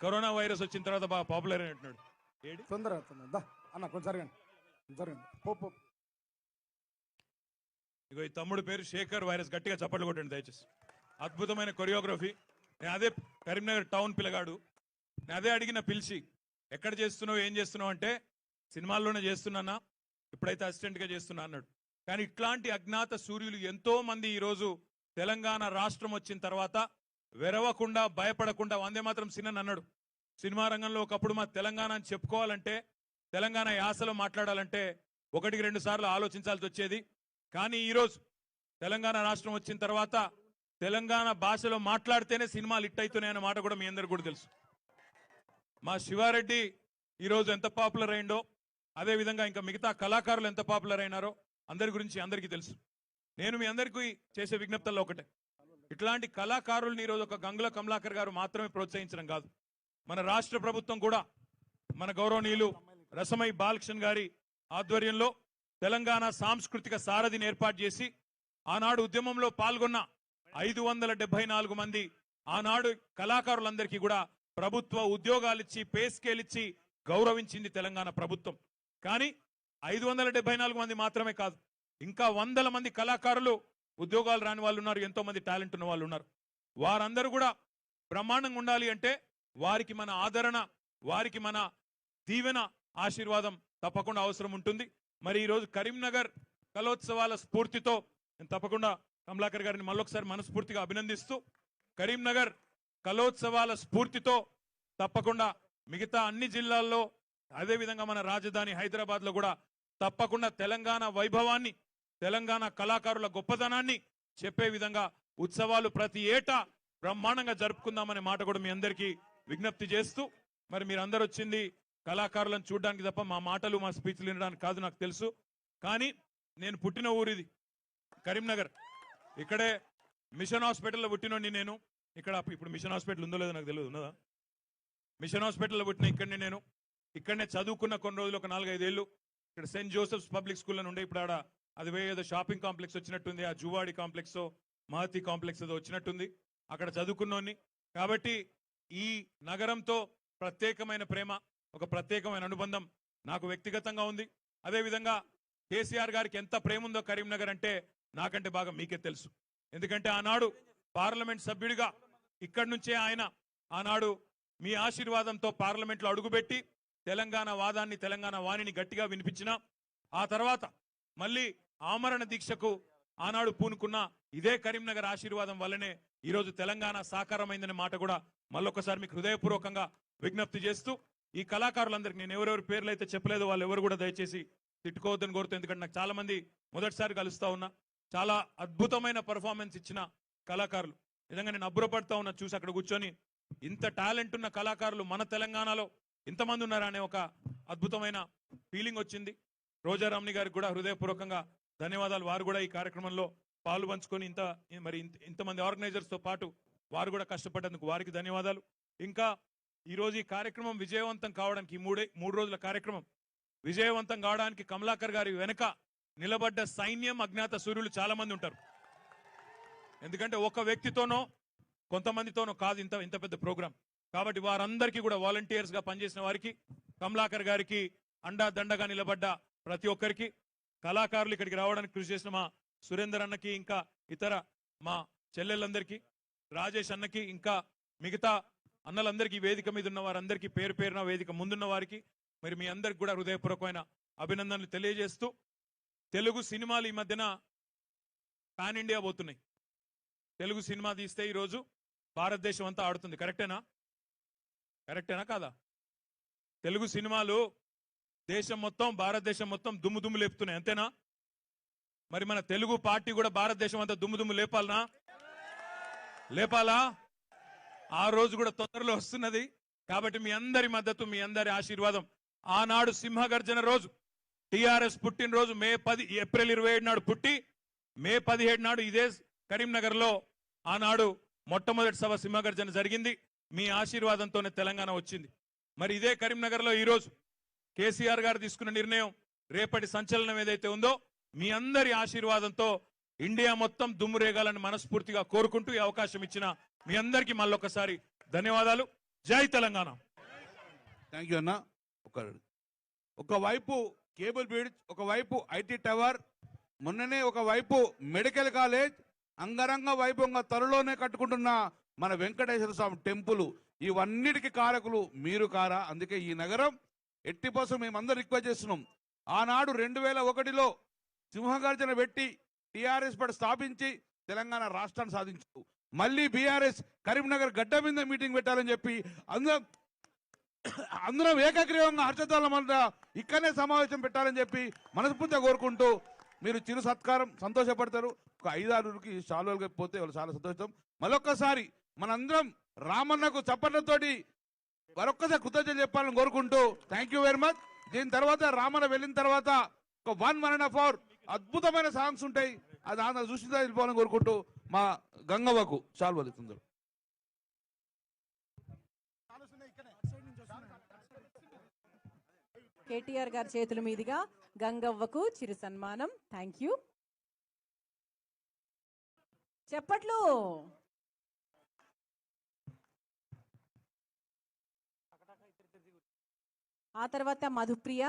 కరోనా వైరస్ వచ్చిన తర్వాత బాగా పాపులర్ అయినట్టున్నాడు ఏడి తొందర దా అన్న కొంచెం జరగండి జరగండి పో ఇగో ఈ తమ్ముడు పేరు శేఖర్ వైరస్ గట్టిగా చప్పట్లు కొట్టండి దయచేసి అద్భుతమైన కొరియోగ్రఫీ నేను అదే కరీంనగర్ టౌన్ పిల్లగాడు నేను అదే అడిగిన పిలిచి ఎక్కడ చేస్తున్నావు ఏం చేస్తున్నావు అంటే సినిమాల్లోనే చేస్తున్నానా ఇప్పుడైతే అసిస్టెంట్గా చేస్తున్నా అన్నాడు కానీ ఇట్లాంటి అజ్ఞాత సూర్యులు ఎంతో మంది ఈరోజు తెలంగాణ రాష్ట్రం వచ్చిన తర్వాత వెరవకుండా భయపడకుండా వందే మాత్రం సినిమా అన్నాడు సినిమా రంగంలో ఒకప్పుడు మా తెలంగాణ అని చెప్పుకోవాలంటే తెలంగాణ యాసలో మాట్లాడాలంటే 1-2 సార్లు ఆలోచించాల్సి వచ్చేది కానీ ఈరోజు తెలంగాణ రాష్ట్రం వచ్చిన తర్వాత తెలంగాణ భాషలో మాట్లాడితేనే సినిమాలు హిట్ అవుతున్నాయన్న మాట కూడా మీ అందరికీ కూడా తెలుసు మా శివారెడ్డి ఈరోజు ఎంత పాపులర్ అయిందో అదేవిధంగా ఇంకా మిగతా కళాకారులు ఎంత పాపులర్ అయినారో అందరి గురించి అందరికీ తెలుసు నేను మీ అందరికీ చేసే విజ్ఞప్తుల్లో ఒకటే ఇట్లాంటి కళాకారుల్ని ఈరోజు ఒక గంగుల కమలాకర్ గారు మాత్రమే ప్రోత్సహించడం కాదు మన రాష్ట్ర ప్రభుత్వం కూడా మన గౌరవనీయులు రసమై బాలకృష్ణ గారి ఆధ్వర్యంలో తెలంగాణ సాంస్కృతిక సారథిని ఏర్పాటు చేసి ఆనాడు ఉద్యమంలో పాల్గొన్న 574 మంది ఆనాడు కళాకారులందరికీ కూడా ప్రభుత్వ ఉద్యోగాలిచ్చి పే స్కేల్ ఇచ్చి గౌరవించింది తెలంగాణ ప్రభుత్వం కానీ 574 మంది మాత్రమే కాదు ఇంకా 100 మంది కళాకారులు ఉద్యోగాలు రాని వాళ్ళు ఉన్నారు ఎంతో మంది టాలెంట్ ఉన్న వాళ్ళు ఉన్నారు వారందరూ కూడా బ్రహ్మాండంగా ఉండాలి అంటే వారికి మన ఆదరణ వారికి మన దీవెన ఆశీర్వాదం తప్పకుండా అవసరం ఉంటుంది మరి ఈరోజు కరీంనగర్ కలోత్సవాల స్ఫూర్తితో నేను తప్పకుండా కమలాకర్ గారిని మళ్ళొకసారి మనస్ఫూర్తిగా అభినందిస్తూ కరీంనగర్ కలోత్సవాల స్ఫూర్తితో తప్పకుండా మిగతా అన్ని జిల్లాల్లో అదేవిధంగా మన రాజధాని హైదరాబాద్లో కూడా తప్పకుండా తెలంగాణ వైభవాన్ని తెలంగాణ కళాకారుల గొప్పతనాన్ని చెప్పే విధంగా ఉత్సవాలు ప్రతి ఏటా బ్రహ్మాండంగా జరుపుకుందామనే మాట కూడా మీ అందరికీ విజ్ఞప్తి చేస్తూ మరి మీరందరూ వచ్చింది కళాకారులను చూడడానికి తప్ప మా మాటలు మా స్పీచ్లు వినడానికి కాదు నాకు తెలుసు కానీ నేను పుట్టిన ఊరిది కరీంనగర్ ఇక్కడే మిషన్ హాస్పిటల్లో పుట్టినోండి నేను ఇక్కడ ఇప్పుడు మిషన్ హాస్పిటల్ ఉందో లేదో నాకు తెలియదు ఉన్నదా మిషన్ హాస్పిటల్లో పుట్టిన ఇక్కడనే నేను ఇక్కడనే చదువుకున్న కొన్ని రోజులు ఒక 4-5 ఏళ్ళు ఇక్కడ సెయింట్ జోసెఫ్స్ పబ్లిక్ స్కూల్లో ఉండే ఇప్పుడు ఆడ అది ఏదో షాపింగ్ కాంప్లెక్స్ వచ్చినట్టుంది ఆ జువాడి కాంప్లెక్స్ మహతి కాంప్లెక్స్ ఏదో వచ్చినట్టుంది అక్కడ చదువుకున్నోని కాబట్టి ఈ నగరంతో ప్రత్యేకమైన ప్రేమ ఒక ప్రత్యేకమైన అనుబంధం నాకు వ్యక్తిగతంగా ఉంది అదేవిధంగా కేసీఆర్ గారికి ఎంత ప్రేమ ఉందో కరీంనగర్ అంటే నాకంటే బాగా మీకే తెలుసు ఎందుకంటే ఆనాడు పార్లమెంట్ సభ్యుడిగా ఇక్కడి నుంచే ఆయన ఆనాడు మీ ఆశీర్వాదంతో పార్లమెంట్లో అడుగుపెట్టి తెలంగాణ వాదాన్ని తెలంగాణ వాణిని గట్టిగా వినిపించిన ఆ తర్వాత మళ్ళీ ఆమరణ దీక్షకు ఆనాడు పూనుకున్న ఇదే కరీంనగర్ ఆశీర్వాదం వల్లనే ఈరోజు తెలంగాణ సాకారమైందనే మాట కూడా మళ్ళొకసారి మీకు హృదయపూర్వకంగా విజ్ఞప్తి చేస్తూ ఈ కళాకారులందరికీ నేను ఎవరెవరి పేర్లు అయితే చెప్పలేదో వాళ్ళు ఎవరు కూడా దయచేసి తిట్టుకోవద్దని కోరుతూ ఎందుకంటే నాకు చాలా మంది మొదటిసారి కలుస్తా ఉన్నా చాలా అద్భుతమైన పర్ఫార్మెన్స్ ఇచ్చిన కళాకారులు నిజంగా నేను అబ్బురపడతా ఉన్నా చూసి అక్కడ కూర్చొని ఇంత టాలెంట్ ఉన్న కళాకారులు మన తెలంగాణలో ఇంతమంది ఉన్నారా అనే ఒక అద్భుతమైన ఫీలింగ్ వచ్చింది రోజారామ్ని గారికి కూడా హృదయపూర్వకంగా ధన్యవాదాలు వారు కూడా ఈ కార్యక్రమంలో పాలు పంచుకొని ఇంతమంది ఆర్గనైజర్స్తో పాటు వారు కూడా కష్టపడ్డందుకు వారికి ధన్యవాదాలు ఇంకా ఈరోజు ఈ కార్యక్రమం విజయవంతం కావడానికి ఈ మూడు రోజుల కార్యక్రమం విజయవంతం కావడానికి కమలాకర్ గారి వెనక నిలబడ్డ సైన్యం అజ్ఞాత సూర్యులు చాలా మంది ఉంటారు ఎందుకంటే ఒక వ్యక్తితోనో కొంతమందితోనో కాదు ఇంత ఇంత పెద్ద ప్రోగ్రాం. కాబట్టి వారందరికీ కూడా వాలంటీర్స్ గా పనిచేసిన వారికి, కమలాకర్ గారికి అండా దండగా నిలబడ్డ ప్రతి ఒక్కరికి, కళాకారులు ఇక్కడికి రావడానికి కృషి చేసిన మా సురేందర్ అన్నకి, ఇంకా ఇతర మా చెల్లెళ్ళందరికీ, రాజేష్ అన్నకి, ఇంకా మిగతా అన్నలందరికీ, వేదిక మీద ఉన్న వారందరికీ పేరు పేరున, వేదిక ముందున్న వారికి మరి మీ అందరికి కూడా హృదయపూర్వకమైన అభినందనలు తెలియజేస్తూ, తెలుగు సినిమాలు ఈ మధ్యన పాన్ ఇండియా పోతున్నాయి. తెలుగు సినిమా తీస్తే ఈరోజు భారతదేశం అంతా ఆడుతుంది. కరెక్టేనా? కరెక్టేనా కాదా? తెలుగు సినిమాలు దేశం మొత్తం, భారతదేశం మొత్తం దుమ్ము దుమ్ము లేపుతున్నాయి. అంతేనా? మరి మన తెలుగు పార్టీ కూడా భారతదేశం అంతా దుమ్ము దుమ్ము లేపాలనా? లేపాలా? ఆ రోజు కూడా తొందరలో వస్తున్నది. కాబట్టి మీ అందరి మద్దతు, మీ అందరి ఆశీర్వాదం. ఆనాడు సింహగర్జన రోజు, టిఆర్ఎస్ పుట్టినరోజు ఏప్రిల్ 27 నాడు పుట్టి, మే 17 నాడు ఇదే కరీంనగర్ లో ఆనాడు మొట్టమొదటి సభ సింహగర్జన జరిగింది. మీ ఆశీర్వాదంతోనే తెలంగాణ వచ్చింది. మరి ఇదే కరీంనగర్ లో ఈరోజు కేసీఆర్ గారు తీసుకున్న నిర్ణయం, రేపటి సంచలనం ఏదైతే ఉందో, మీ అందరి ఆశీర్వాదంతో ఇండియా మొత్తం దుమ్ము రేగాలని మనస్ఫూర్తిగా కోరుకుంటూ ఈ అవకాశం ఇచ్చిన మీ అందరికీ మళ్ళొకసారి ధన్యవాదాలు. జై తెలంగాణ. థ్యాంక్ యూ అన్న. ఒకవైపు కేబుల్ బ్రిడ్జ్, ఒకవైపు ఐటీ టవర్, మొన్ననే ఒకవైపు మెడికల్ కాలేజ్, అంగరంగ వైభవంగా త్వరలోనే కట్టుకుంటున్న మన వెంకటేశ్వర స్వామి టెంపుల్, ఇవన్నిటికీ కారకులు మీరు కారా? అందుకే ఈ నగరం ఎట్టి కోసం మేమందరం రిక్వెస్ట్ చేస్తున్నాం. ఆనాడు 2001లో సింహగర్జన పెట్టి టిఆర్ఎస్ పడి స్థాపించి తెలంగాణ రాష్ట్రాన్ని సాధించారు. మళ్ళీ బీఆర్ఎస్ కరీంనగర్ గడ్డ మీద మీటింగ్ పెట్టాలని చెప్పి అందరం ఏకగ్రీవంగా హర్షతాల మన ఇక్కడనే సమావేశం పెట్టాలని చెప్పి మనస్ఫూర్తిగా కోరుకుంటూ, మీరు చిరు సత్కారం సంతోషపడతారు. ఒక 5-6కి శాలువలుగా పోతే వాళ్ళు చాలా సంతోషం. మరొక్కసారి మనందరం రామన్నకు చప్పట్లతోటి మరొక్కసారి కృతజ్ఞతలు చెప్పాలని కోరుకుంటూ, థ్యాంక్ యూ వెరీ మచ్. దీని తర్వాత రామన్న వెళ్ళిన తర్వాత ఒక 1.5 hour అద్భుతమైన సాంగ్స్ ఉంటాయి. అది ఆంధ్ర చూసి వెళ్ళిపోవాలని కోరుకుంటూ మా గంగవ్వకు శాలువలు ఇస్తున్నారు. కేటీఆర్ గారి చేతుల మీదుగా గంగవ్వకు చిరు సన్మానం. Thank you. చెప్పట్లు. ఆ తర్వాత మధుప్రియ,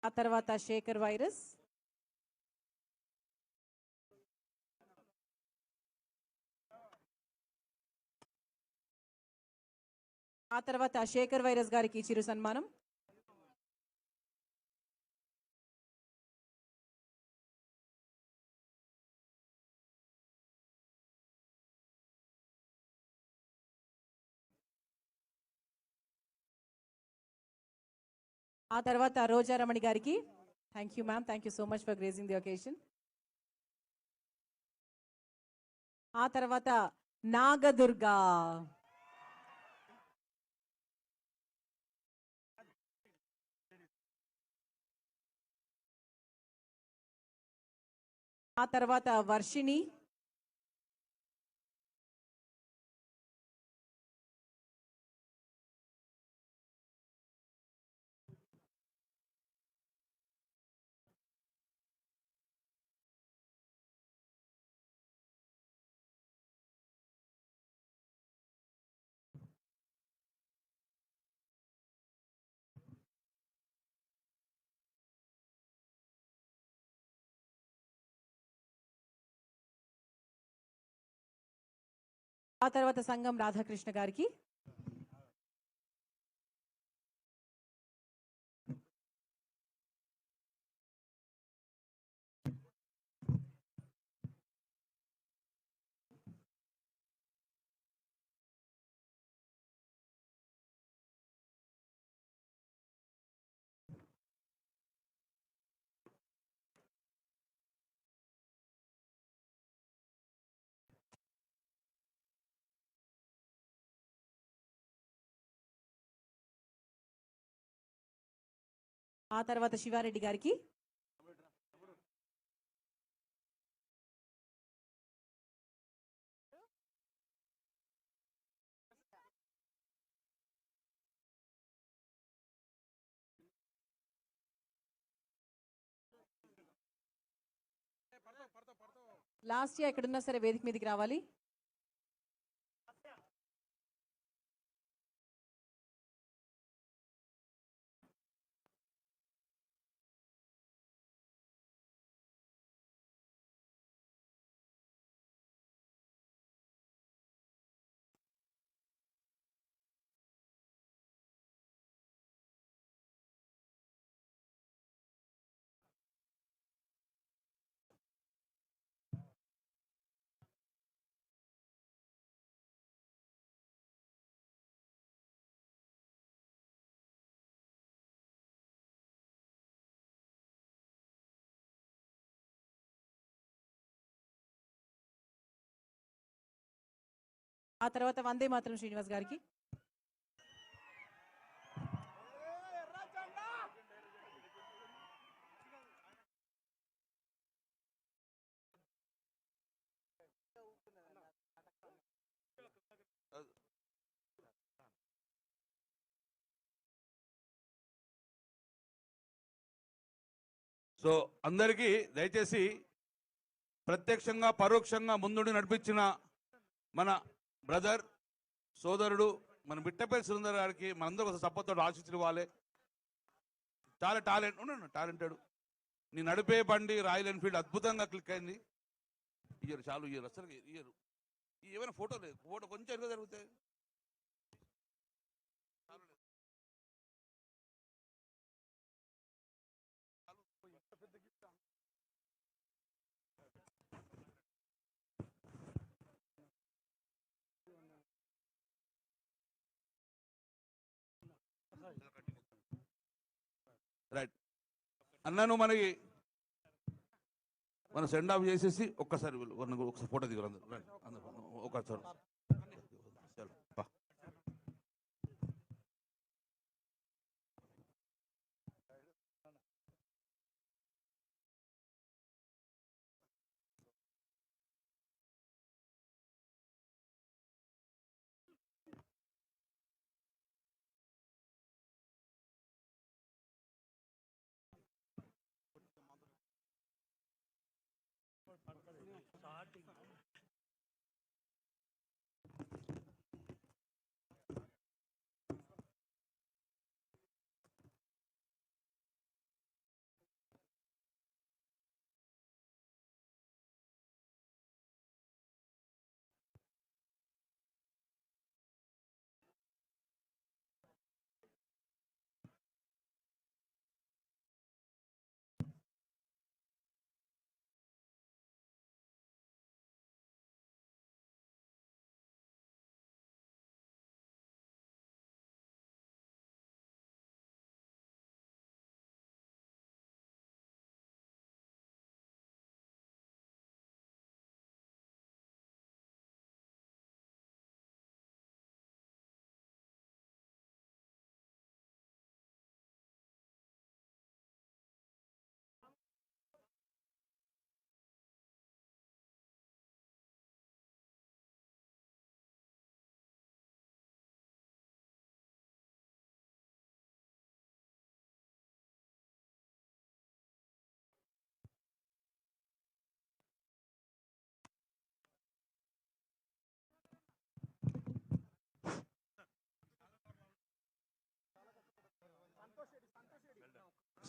ఆ తర్వాత శేఖర్ వైరస్, ఆ తర్వాత శేఖర్ వైరస్ గారికి చిరు సన్మానం. ఆ తర్వాత రోజారమణి గారికి thank you ma'am, thank you so much for gracing the occasion. ఆ తర్వాత నాగదుర్గా, ఆ తర్వాత వర్షిణి, ఆ తర్వాత సంగం రాధాకృష్ణ గారికి, ఆ తర్వాత శివారెడ్డి గారికి, లాస్ట్ ఇయర్ ఎక్కడున్నా సరే వేదిక మీదకి రావాలి. ఆ తర్వాత వందే మాత్రం శ్రీనివాస్ గారికి. సో అందరికీ దయచేసి ప్రత్యక్షంగా పరోక్షంగా ముందుండి నడిపించిన మన బ్రదర్ సోదరుడు మన బిట్టపల్లి సురేందర్ గారికి మనందరూ ఒక సపోర్ట్తో ఆశిస్తులు ఇవ్వాలి. చాలా టాలెంటెడ్. నీ నడిపే బండి రాయల్ ఎన్ఫీల్డ్ అద్భుతంగా క్లిక్ అయింది. ఇయ్యరు చాలు ఇయ్యరు అసలు ఇయ్యరు. ఏమైనా ఫోటో లేదు, ఫోటో కొంచెం ఎరుగా జరుగుతాయి. రైట్ అన్నాను, మనకి మనం సెండ్ ఆఫ్ చేసేసి ఒక్కసారి ఒకసారి ఫోటో దిగారు అందరూ ఒకసారి.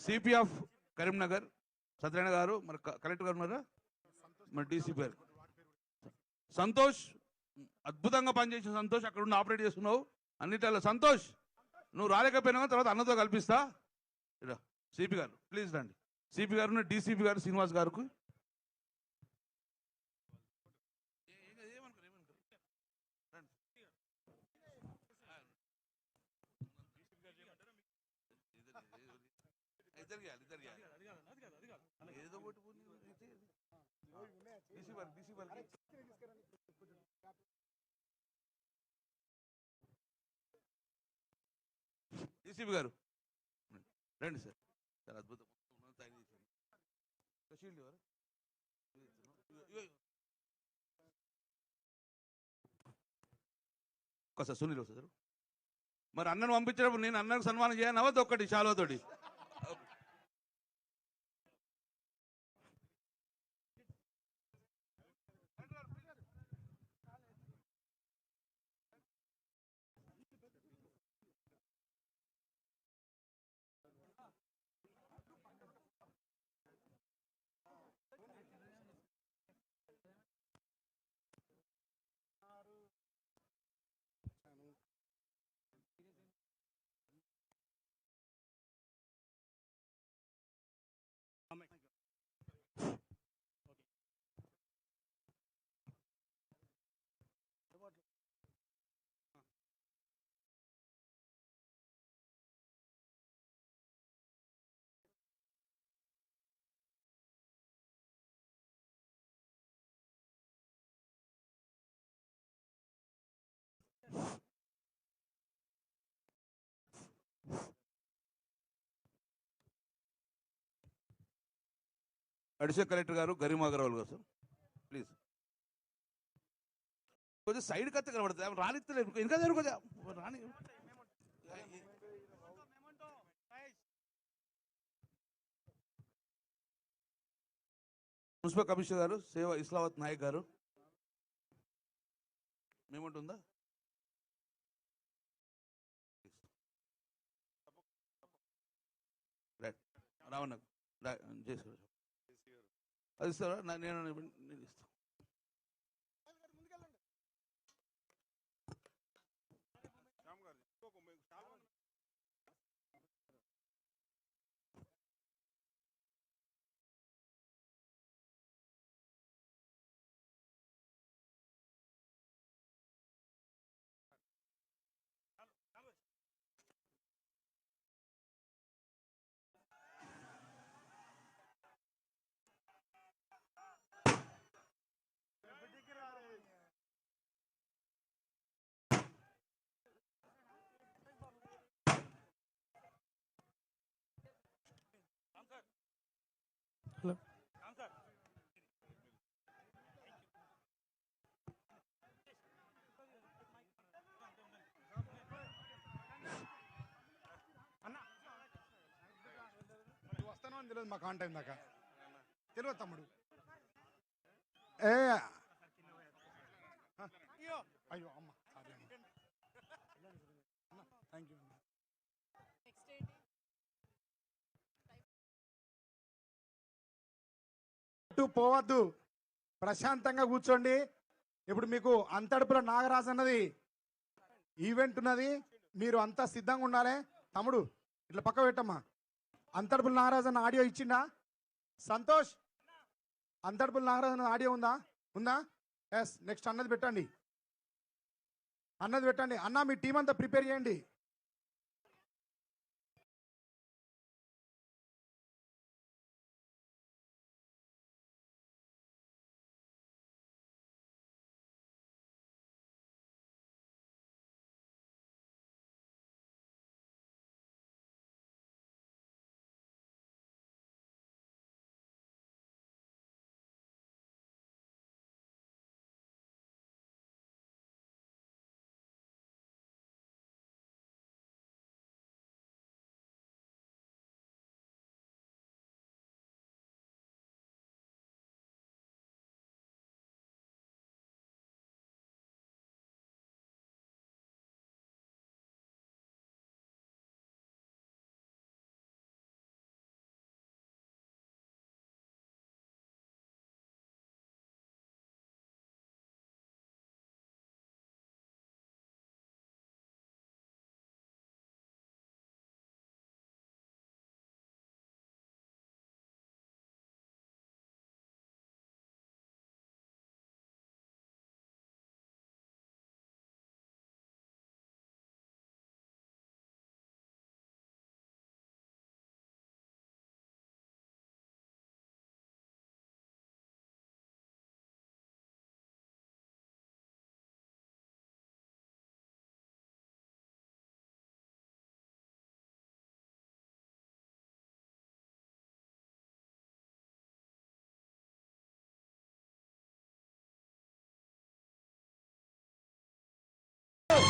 సిపి ఆఫ్ కరీంనగర్ సత్యనారాయణ గారు, మరి కలెక్టర్ గారు ఉన్నారా, మరి డీసీపీ గారు సంతోష్, అద్భుతంగా పనిచేసిన సంతోష్, అక్కడ ఉండి ఆపరేట్ చేస్తున్నావు అన్నిటిలో. సంతోష్ నువ్వు రాలేకపోయినా తర్వాత అన్నతో కల్పిస్తా. సిపి గారు ప్లీజ్ రండి. సిపి గారు, డీసీపీ గారు శ్రీనివాస్ గారికి ఏదో డీసీపీ గారు రండి సార్. చాలా అద్భుతం. ఒకసారి సునీల్ వస్తారు. మరి అన్నను పంపించినప్పుడు నేను అన్నకు సన్మానం చేయను అవద్దు ఒక్కటి శాలువతోటి. అడిషనల్ కలెక్టర్ గారు గరిమా అగర్వాల్ గారు సార్ ప్లీజ్. కొంచెం సైడ్ కత్తి కనబడుతుంది రానిస్తలేదు ఇంకా జరుగు కొంచెం రాని. మున్సిపల్ కమిషనర్ గారు సేవ ఇస్లావత్ నాయక్ గారు మేముంటుందా రావణ చేసి అది సార్ నేను ఇస్తాను. వస్తాను అని తెలియదు మాకు ఆన్ టైం దాకా తెలియదు తమ్ముడు. ఏ అయ్యో అమ్మ సారీ అమ్మ థ్యాంక్ యూ. పోవద్దు, ప్రశాంతంగా కూర్చోండి. ఇప్పుడు మీకు అంతడుపుల నాగరాజు అన్నది ఈవెంట్ ఉన్నది, మీరు అంతా సిద్ధంగా ఉండాలి. తమ్ముడు ఇట్లా పక్క పెట్టమ్మా. అంతడుపుల నాగరాజు అన్న ఆడియో ఇచ్చిండా? సంతోష్, అంతడుపుల నాగరాజు అన్న ఆడియో ఉందా? ఉందా? ఎస్, నెక్స్ట్ అన్నది పెట్టండి, అన్నది పెట్టండి. అన్న మీ టీం అంతా ప్రిపేర్ చేయండి.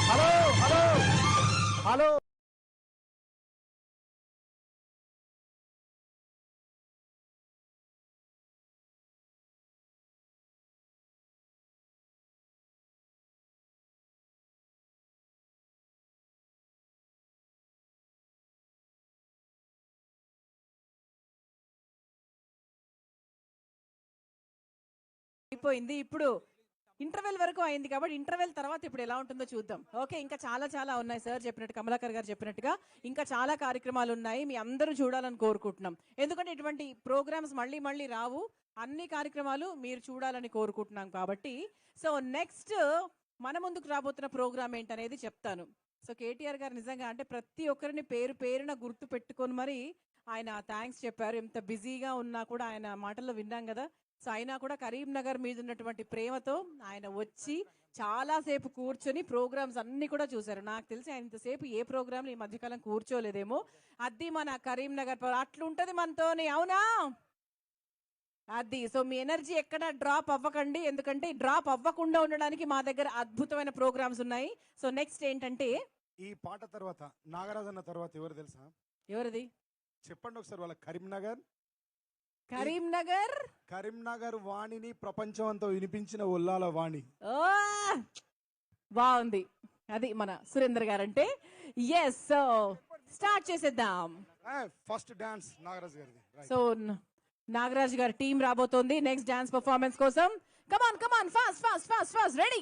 హలో హలో హలో అయిపోయింది. ఇప్పుడు ఇంటర్వెల్ వరకు అయింది కాబట్టి ఇంటర్వెల్ తర్వాత ఇప్పుడు ఎలా ఉంటుందో చూద్దాం. ఓకే, ఇంకా చాలా చాలా ఉన్నాయి సార్ చెప్పినట్టు, కమలాకర్ గారు చెప్పినట్టుగా ఇంకా చాలా కార్యక్రమాలు ఉన్నాయి. మీ అందరూ చూడాలని కోరుకుంటున్నాం. ఎందుకంటే ఇటువంటి ప్రోగ్రామ్స్ మళ్ళీ మళ్ళీ రావు, అన్ని కార్యక్రమాలు మీరు చూడాలని కోరుకుంటున్నాం కాబట్టి. సో నెక్స్ట్ మన ముందుకు రాబోతున్న ప్రోగ్రామ్ ఏంటనేది చెప్తాను. సో కేటీఆర్ గారు నిజంగా అంటే ప్రతి ఒక్కరిని పేరు పేరున గుర్తు పెట్టుకొని మరి ఆయన థ్యాంక్స్ చెప్పారు. ఎంత బిజీగా ఉన్నా కూడా ఆయన మాటల్లో విన్నాం కదా. సో అయినా కూడా కరీంనగర్ మీద ఉన్నటువంటి ప్రేమతో ఆయన వచ్చి చాలాసేపు కూర్చొని ప్రోగ్రామ్స్ అన్ని కూడా చూశారు. నాకు తెలిసి ఆయన ఇంతసేపు ఏ ప్రోగ్రామ్ ఈ మధ్యకాలం కూర్చోలేదేమో. అది మన కరీంనగర్ అట్లుంటది మనతోని, అవునా? అది సో మీ ఎనర్జీ ఎక్కడ డ్రాప్ అవ్వకండి, ఎందుకంటే డ్రాప్ అవ్వకుండా ఉండడానికి మా దగ్గర అద్భుతమైన ప్రోగ్రామ్స్ ఉన్నాయి. సో నెక్స్ట్ ఏంటంటే ఈ పాట తర్వాత నాగరాజ్ అన్న తర్వాత ఎవరు తెలుసా? ఎవరిది? చెప్పండి ఒకసారి. వాళ్ళ కరీంనగర్ కరీంనగర్ వాణిని ప్రపంచం అంతా వినిపించిన ఒల్లాల వాణి. ఓ బాగుంది. అది మన సురేందర్ గారు అంటే. ఎస్, సో స్టార్ట్ చేసేద్దాం. ఫస్ట్ డాన్స్ నాగరాజ్ గారిది. సో నాగరాజ్ గారి టీం రాబోతోంది నెక్స్ట్ డాన్స్ పర్ఫార్మెన్స్ కోసం. Come on fast ready.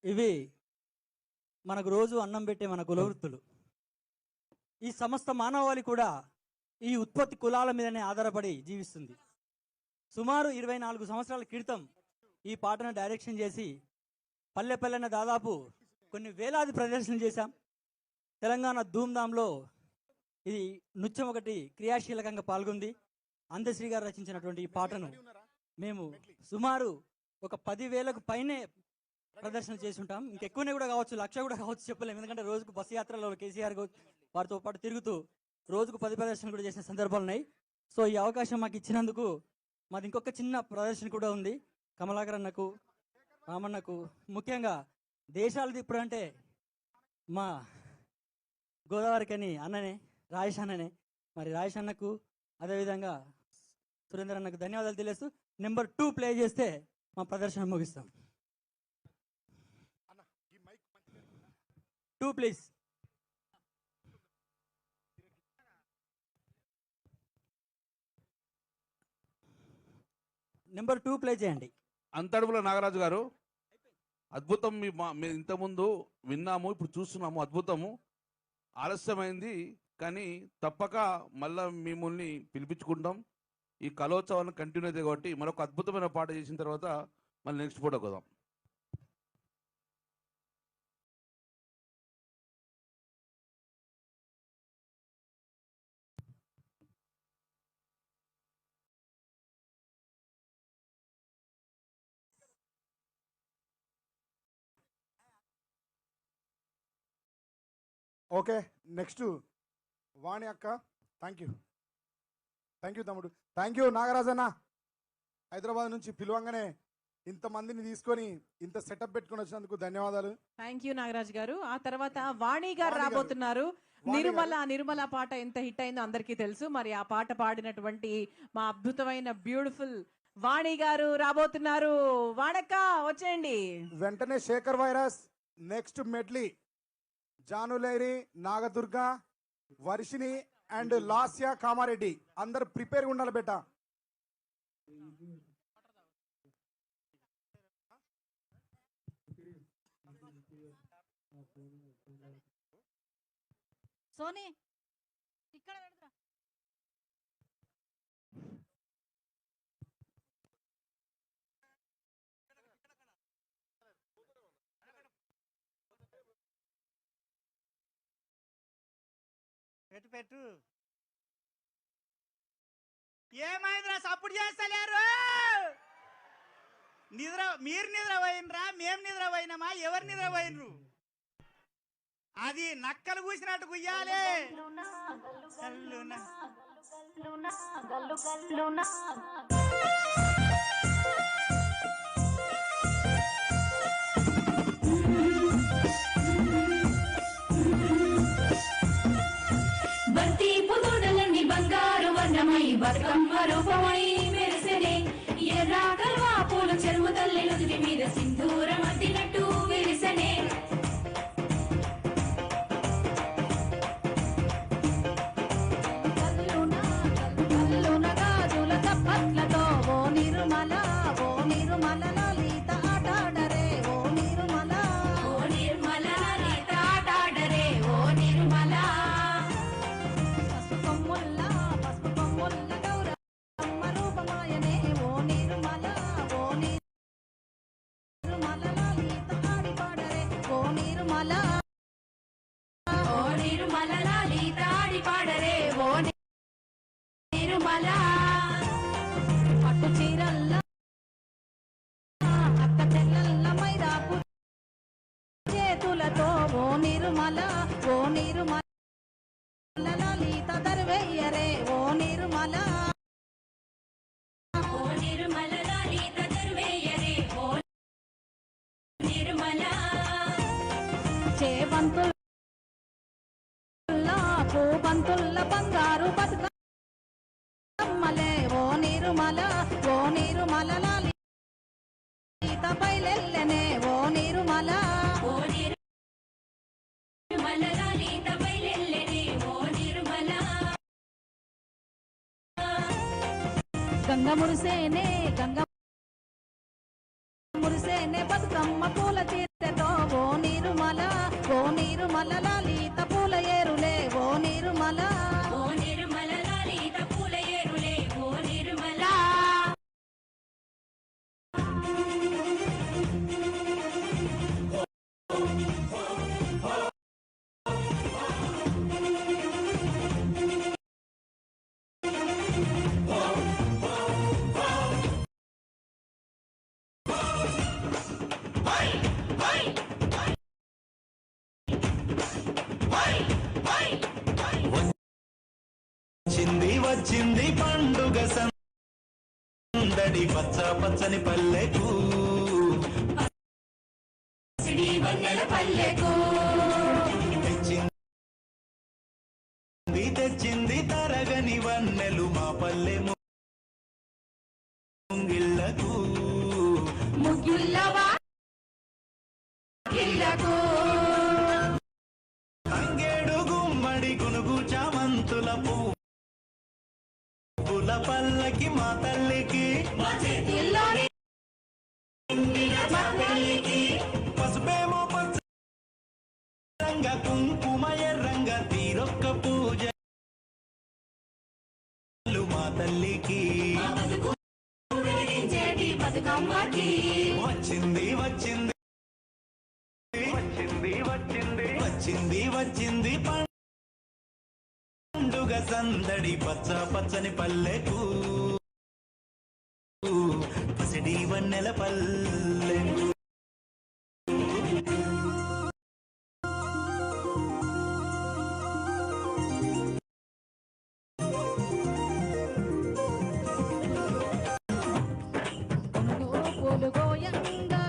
ఇవి మనకు రోజు అన్నం పెట్టే మన కులవృత్తులు. ఈ సమస్త మానవాళి కూడా ఈ ఉత్పత్తి కులాల మీదనే ఆధారపడి జీవిస్తుంది. సుమారు 24 సంవత్సరాల క్రితం ఈ పాటను డైరెక్షన్ చేసి పల్లె పల్లెన దాదాపు కొన్ని వేలాది ప్రదర్శనలు చేశాం. తెలంగాణ ధూమ్ధాంలో ఇది నృత్యం ఒకటి క్రియాశీలకంగా పాల్గొంది. అందశ్రీ గారు రచించినటువంటి ఈ పాటను మేము సుమారు ఒక 10,000కు పైనే ప్రదర్శన చేసి ఉంటాం. ఇంకెక్కువనే కూడా కావచ్చు, 1,00,000 కూడా కావచ్చు, చెప్పలేము. ఎందుకంటే రోజుకు బస్సు యాత్రలో కేసీఆర్ వారితో పాటు తిరుగుతూ రోజుకు 10 ప్రదర్శనలు కూడా చేసిన సందర్భాలు ఉన్నాయి. సో ఈ అవకాశం మాకు ఇచ్చినందుకు మాది ఇంకొక చిన్న ప్రదర్శన కూడా ఉంది. కమలాకర్ అన్నకు, రామన్నకు, ముఖ్యంగా దేశాలు ఇప్పుడు అంటే మా గోదావరికని అన్ననే, రాజేష్ అన్ననే. మరి రాజేష్ అన్నకు అదేవిధంగా సురేందర్ అన్నకు ధన్యవాదాలు తెలియజేస్తూ నెంబర్ 2 ప్లే చేస్తే మా ప్రదర్శన ముగిస్తాం. 2 ప్లీజ్. నెంబర్ 2 ప్లే చేయండి. అంతడుపుల నాగరాజు గారు, అద్భుతం. మేము ఇంతకుముందు విన్నాము, ఇప్పుడు చూస్తున్నాము. అద్భుతము. ఆలస్యమైంది కానీ తప్పక మళ్ళా మిమ్మల్ని పిలిపించుకుంటాం. ఈ కలోత్సవాన్ని కంటిన్యూ అయితే కాబట్టి మరొక అద్భుతమైన పాట చేసిన తర్వాత మళ్ళీ నెక్స్ట్ ఫోటో కొదాం. ఓకే, నెక్స్ట్ వాణి అక్క. థ్యాంక్ యూ తమ్ముడు. Thank you నాగరాజన్న. హైదరాబాద్ నుంచి పిలువంగానే ఇంతమందిని తీసుకొని ఇంత సెటప్ పెట్టుకొని వచ్చినందుకు ధన్యవాదాలు. థ్యాంక్ యూ నాగరాజ్ గారు. ఆ తర్వాత వాణి గారు వాణి గారు. రాబోతున్నారు. నిర్మల పాట ఎంత హిట్ అయిందో అందరికీ తెలుసు. మరి ఆ పాట పాడినటువంటి మా అద్భుతమైన బ్యూటిఫుల్ వాణి గారు రాబోతున్నారు. వాణక్క వచ్చేయండి. వెంటనే Shekhar Virus, next medley Janulyri, Nagadurga, Varshini and Lasya Kamareddy. అందరు ప్రిపేర్గా ఉండాలి బేటా. సోనీ ఇక్కడ పెడతా. పెట్టు. ఏమైందిరా సప్పుడు చేస్తలేరు? మీరు నిద్ర పోయినరా, మేము నిద్ర పోయినామా? ఎవరు నిద్ర పోయినరు? అది నక్కలు కూసినట్టు కుయ్యాలి. బంతి పుదుడలన్నీ బంగారు వర్ణమై బతుకమ్మ రూపమై మెరిసెనే. ఎర్ర కల్వా పూలు చెరువు తల్లి నుదుటి మీద సింధూరం అద్దినట్టు విరిసెనే. కల్లున గాజుల చప్పట్లతో ఓ నిర్మల లలిత ఆటాడరే ఓ నిర్మల. ఓ నిర్మల లలిత ఆటాడరే ఓ నిర్మల. పసుపు కొమ్ముల్ల గౌరమ్మ రూపమాయనే ఓ నిర్మల లలిత ఆడి పాడరే ఓ నిర్మల. ఓ నిర్మల లలిత ఆడి పాడరే ఓ నిర్మల. పట్టు చీరల్ల అక్క చెల్లెల్ల మైదాపు చేతులతో ఓ నిర్మల లలిత దర్వెయ్యరే ఓ నిర్మల. ఓ నిర్మల లలిత దర్వేయరే ఓ నిర్మల. చేబంతుల్ల పూబంతుల్ల బంగారు బతుకమ్మలే ఓ నిర్మల లలిత బయలెల్లెనే ఓ నిర్మల. ఓ నిర్మల లలిత బయలెల్లెనే ఓ నిర్మల. గంగ మురిసేనే బతుకమ్మ పూల తీర్చతో ఓ నీరుమల లలిత పూల ఏరులే ఓ నీరుమల ఓ నిర్మల లలిత పూల ఏరులే ఓ నిర్మల వచ్చింది పండుగ సందడి పచ్చ పచ్చని పల్లెకు సిడి వన్నెల పల్లెకు తెచ్చింది తరగని వన్నెలు మా పల్లె ముంగిళ్ళకు ముగ్గుల్లవా గిల్లకు తంగేడు గుమ్మడి గునుగు చామంతుల పూల పల్లకి మా తల్లికి మా చేతుల్లోని మా తల్లికి పసుపేమో పచ్చ రంగ కుంకుమ ఎర్రంగ తీరొక్క పూజ మా తల్లికి వెలిగించేటి బతుకమ్మకి వచ్చింది వచ్చింది వచ్చింది వచ్చింది వచ్చింది వచ్చింది పండుగ సందడి పచ్చ పచ్చని పల్లెకు పసిడి వన్నెల పల్లెకు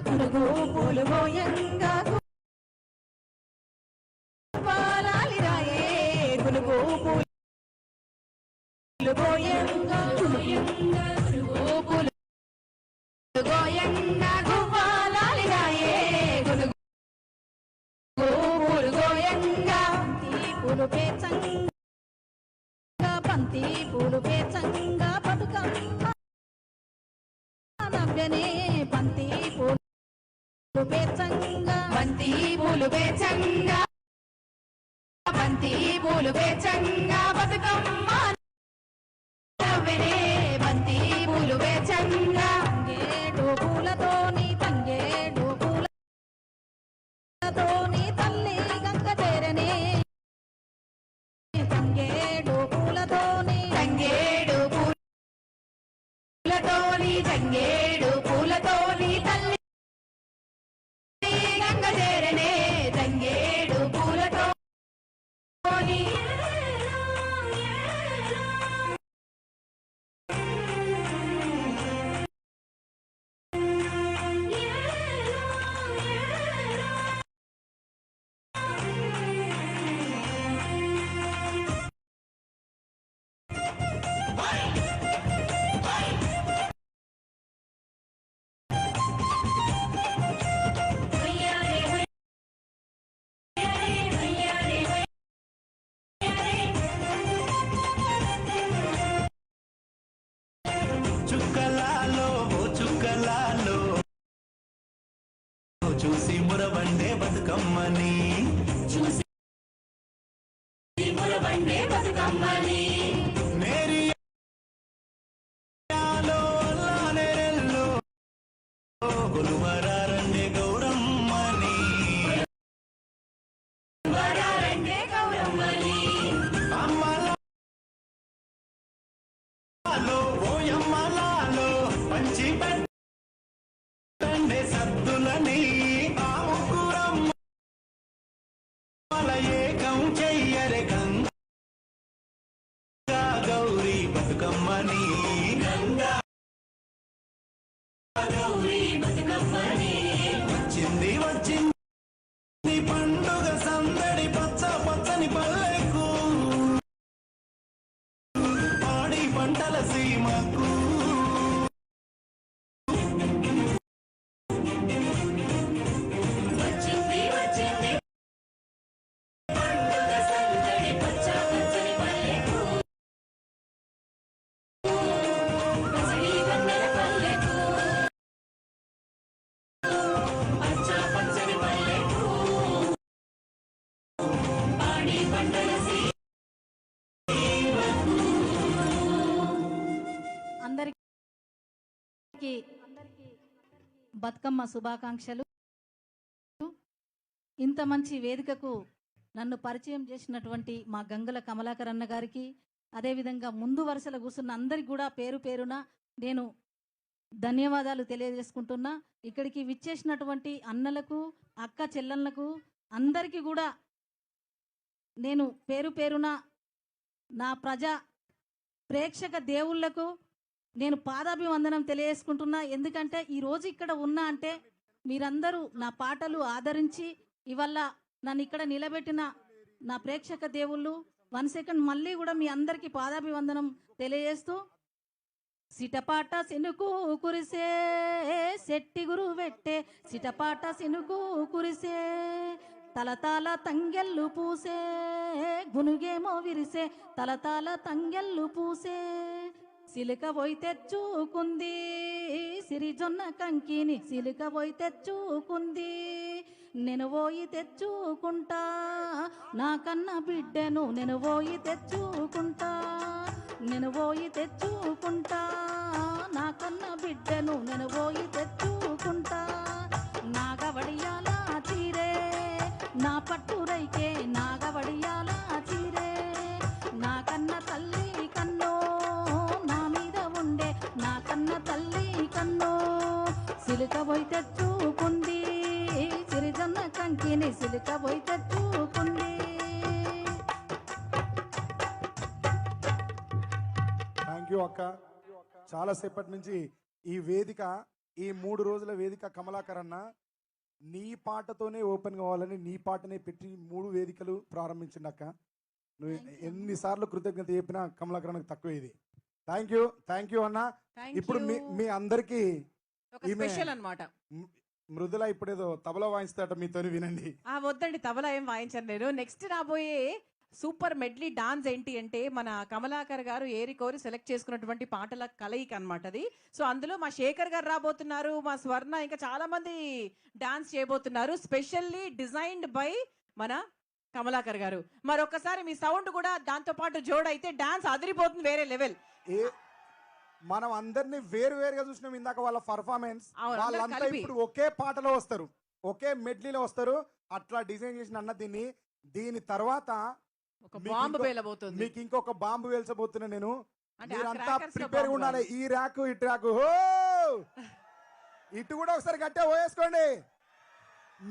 గునుగు పూలు గోయంగా పాలాలి రాయే గునుగు పూలు గోయంగా గునుగు పూలు గోయంగా గువ్వాలాలి రాయే గునుగు పూలు గోయంగా పూలు పేచంగా బంతి పూలు పేచంగా బతుకమ్మ నవ్వనే బంతి పూలు పేచంగా బంతి పూలు పేచంగా బంతి పూలు పేచంగా బతుకమ్మ నవ్వనే బంతి పూలు పేచంగా తంగేడు పూలతోని తల్లి గంగ చేరనే తంగేడు పూలతోని తంగేడు పూలతోని తల్లి గంగ చేరనే తంగేడు పూలతోని చుక్కలాలో చుక్కలాలో చూసి మురవండే బతుకమ్మని చూసి మురవండే బతుకమ్మని మేరియాలో లానేరెల్లో గురువరారండే గౌరమ్మని వరారండే గౌరమ్మని అమ్మలాలో ఓయమ్మలాలో పంచి పెట్టండే సద్దులని ఆ ముగ్గురమ్మల ఏకం చెయ్యరే గంగా గౌరీ బతుకమ్మని గంగా గౌరీ బతుకమ్మని వచ్చింది వచ్చింది పండుగ సందడి పచ్చ పచ్చని పల్లెకు పాడి పంటల సీమకు వచ్చింది వచ్చింది పండుగ సందడి పచ్చ పచ్చని పల్లెకు పసిడి వన్నెల పల్లెకు పచ్చ పచ్చని బతుకమ్మ శుభాకాంక్షలు. ఇంత మంచి వేదికకు నన్ను పరిచయం చేసినటువంటి మా గంగుల కమలాకర్ అన్న గారికి, అదేవిధంగా ముందు వరుసలో కూర్చున్న అందరికి కూడా పేరు పేరున నేను ధన్యవాదాలు తెలియజేసుకుంటున్నా. ఇక్కడికి విచ్చేసినటువంటి అన్నలకు, అక్క చెల్లెళ్ళకు అందరికీ కూడా నేను పేరు పేరున నా ప్రేక్షక దేవుళ్లకు నేను పాదాభివందనం తెలియజేసుకుంటున్నా. ఎందుకంటే ఈరోజు ఇక్కడ ఉన్నా అంటే మీరందరూ నా పాటలు ఆదరించి ఇవాళ నన్ను ఇక్కడ నిలబెట్టిన నా ప్రేక్షక దేవుళ్ళు. 1 సెకండ్ మళ్ళీ కూడా మీ అందరికీ పాదాభివందనం తెలియజేస్తూ, సిటపాట సినుకు కురిసే శెట్టి గురు వెట్టే, సిటపాట సినుకు కురిసే తలతాల తంగెల్లు పూసే, గునుగేమో విరిసే తలతాల తంగెల్లు పూసే, సిలిక పోయి తెచ్చుకుంది సిరిజొన్న కంకిని, సిలిక పోయి తెచ్చుకుంది నేను పోయి తెచ్చుకుంటా నా కన్న బిడ్డను, నేను పోయి తెచ్చుకుంటా, నేను పోయి తెచ్చుకుంటా నా కన్న బిడ్డను, నేను పోయి తెచ్చుకుంటా. నాగవడియాల చీరే నా పట్టురైకే, నాగవడియాల చీరే నా కన్న తల్లి కన్నో నా మీద ఉండే, నా కన్న తల్లి కన్నో సిలిక పోయి తెచ్చుకుంది సిరిజొన్న కంకిని, సిలిక పోయి తెచ్చుకుంది. థ్యాంక్ యూ అక్క. చాలాసేపటి నుంచి ఈ వేదిక, ఈ 3 రోజుల వేదిక కమలాకర్ అన్న నీ పాటతోనే ఓపెన్ కావాలని నీ పాటనే పెట్టి 3 వేదికలు ప్రారంభించింది అక్క. నువ్వు ఎన్నిసార్లు కృతజ్ఞత చెప్పినా కమలాకర్ అన్నకు తక్కువ ఇది. థ్యాంక్ యూ అన్న. ఇప్పుడు మీ అందరికి స్పెషల్ అన్నమాట. మృదుల ఇప్పుడేదో తబలా వాయిస్తాట, మీతో వినండి. వద్దండి, తబలా ఏం వాయించాను నేను. నెక్స్ట్ రాబోయే సూపర్ మెడ్లీ డాన్స్ ఏంటి అంటే మన కమలాకర్ గారు ఏరి కోరి సెలెక్ట్ చేసుకున్నటువంటి పాటల కలయిక అన్నమాట అది. సో అందులో మా శేఖర్ గారు రాబోతున్నారు, మా స్వర్ణ, ఇంకా చాలా మంది డాన్స్ చేయబోతున్నారు. స్పెషల్లీ డిజైన్డ్ బై మన కమలాకర్ గారు. మరొకసారి మీ సౌండ్ కూడా దాంతో పాటు జోడైతే డాన్స్ అదిరిపోతుంది, వేరే లెవెల్. మనం అందరినీ వేరువేరుగా చూసినాం ఇందాక వాళ్ళ పర్ఫార్మెన్స్. వాళ్ళంతా ఇప్పుడు ఒకే పాటలో వస్తారు, ఒకే మెడ్లీలో వస్తారు. అట్లా డిజైన్ చేసిన అన్న దీని తర్వాత మీకు ఇంకొక బాంబు వేల్చబోతున్నా నేను. మీరంతా ప్రిపేర్ ఉండాలి. ఈ ర్యాకు ఇటు ర్యాకు ఇటు కూడా ఒకసారి గట్టిగా పోయేసుకోండి.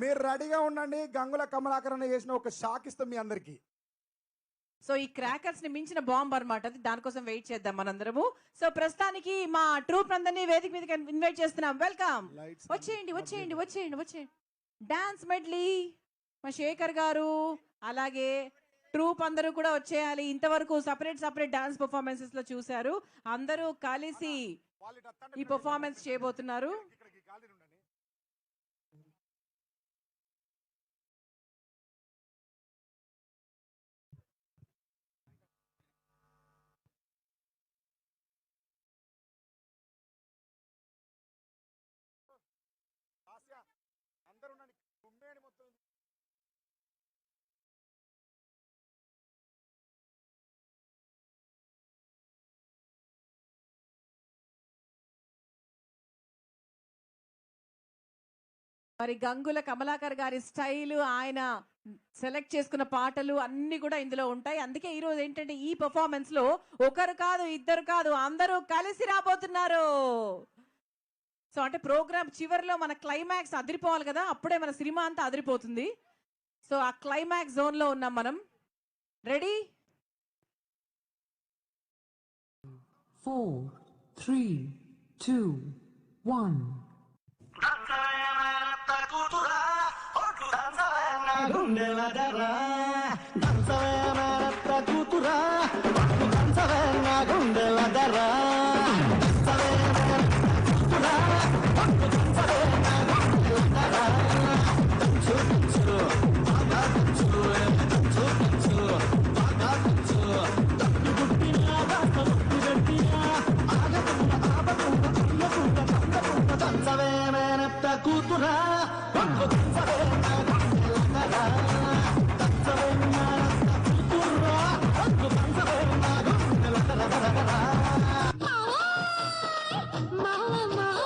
మీరు రెడీగా ఉండండి. గంగుల కమలాకర్ అన్న చేసిన ఒక షాక్ ఇస్తాం మీ అందరికి. సో ఈ క్రాకర్స్ ని మించిన బాంబ్ అన్నమాట అది. దానికోసం వెయిట్ చేద్దాం మనందరము. సో ప్రస్తుతానికి మా ట్రూప్ అందరినీ వేదిక మీదకి ఇన్వైట్ చేస్తున్నాం. వెల్కమ్. వచ్చేయండి వచ్చేయండి వచ్చేయండి వచ్చేయండి. డాన్స్ మెడ్లీ మా శేఖర్ గారు, అలాగే ట్రూప్ అందరూ కూడా వచ్చేయాలి. ఇంతవరకు సపరేట్ డాన్స్ పర్ఫార్మెన్సెస్ లో చూశారు. అందరూ కలిసి ఈ పర్ఫార్మెన్స్ చేయబోతున్నారు. మరి గంగుల కమలాకర్ గారి స్టైల్, ఆయన సెలెక్ట్ చేసుకున్న పాటలు అన్ని కూడా ఇందులో ఉంటాయి. అందుకే ఈ రోజు ఏంటంటే ఈ పర్ఫార్మెన్స్ లో ఒకరు కాదు, ఇద్దరు కాదు, అందరూ కలిసి రాబోతున్నారు. సో అంటే ప్రోగ్రామ్ చివరిలో మన క్లైమాక్స్ అదిరిపోవాలి కదా, అప్పుడే మన సినిమా అంతా అదిరిపోతుంది. సో ఆ క్లైమాక్స్ జోన్ లో ఉన్నాం మనం. రెడీ? 4, 3, 2, 1. Mama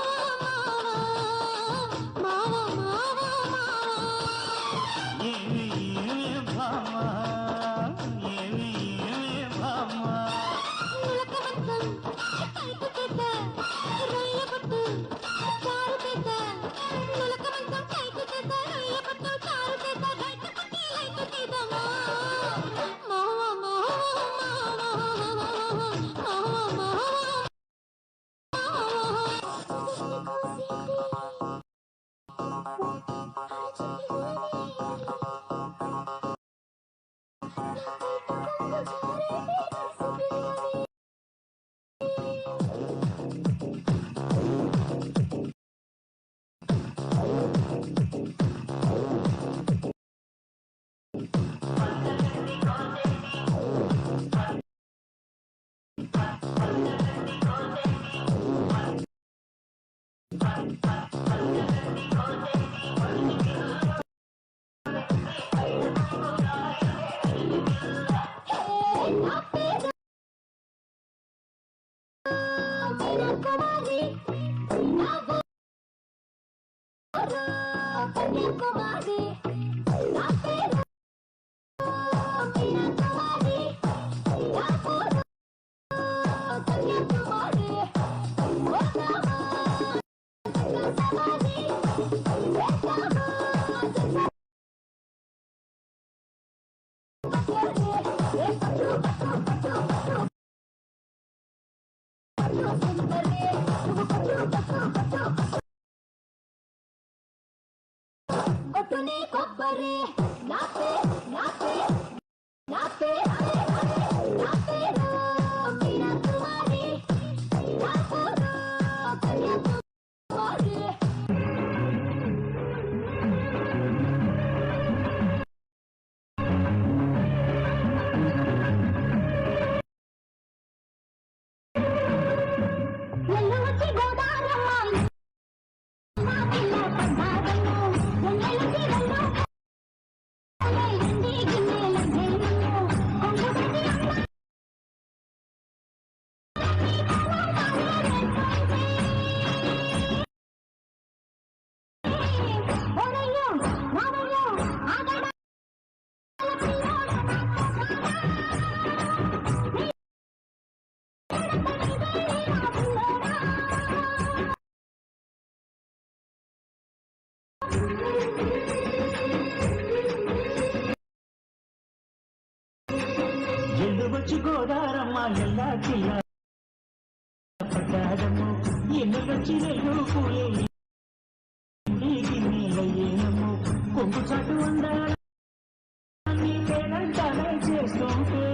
వచ్చి గోదారమ్మ ఎల్లా జిల్లా పడ్డాడము ఎన్నొచ్చి పూలే గిన్నెలయ్యేనము కొంగు చాటు అందాన్ని పేరంటాలే చేస్తుంటే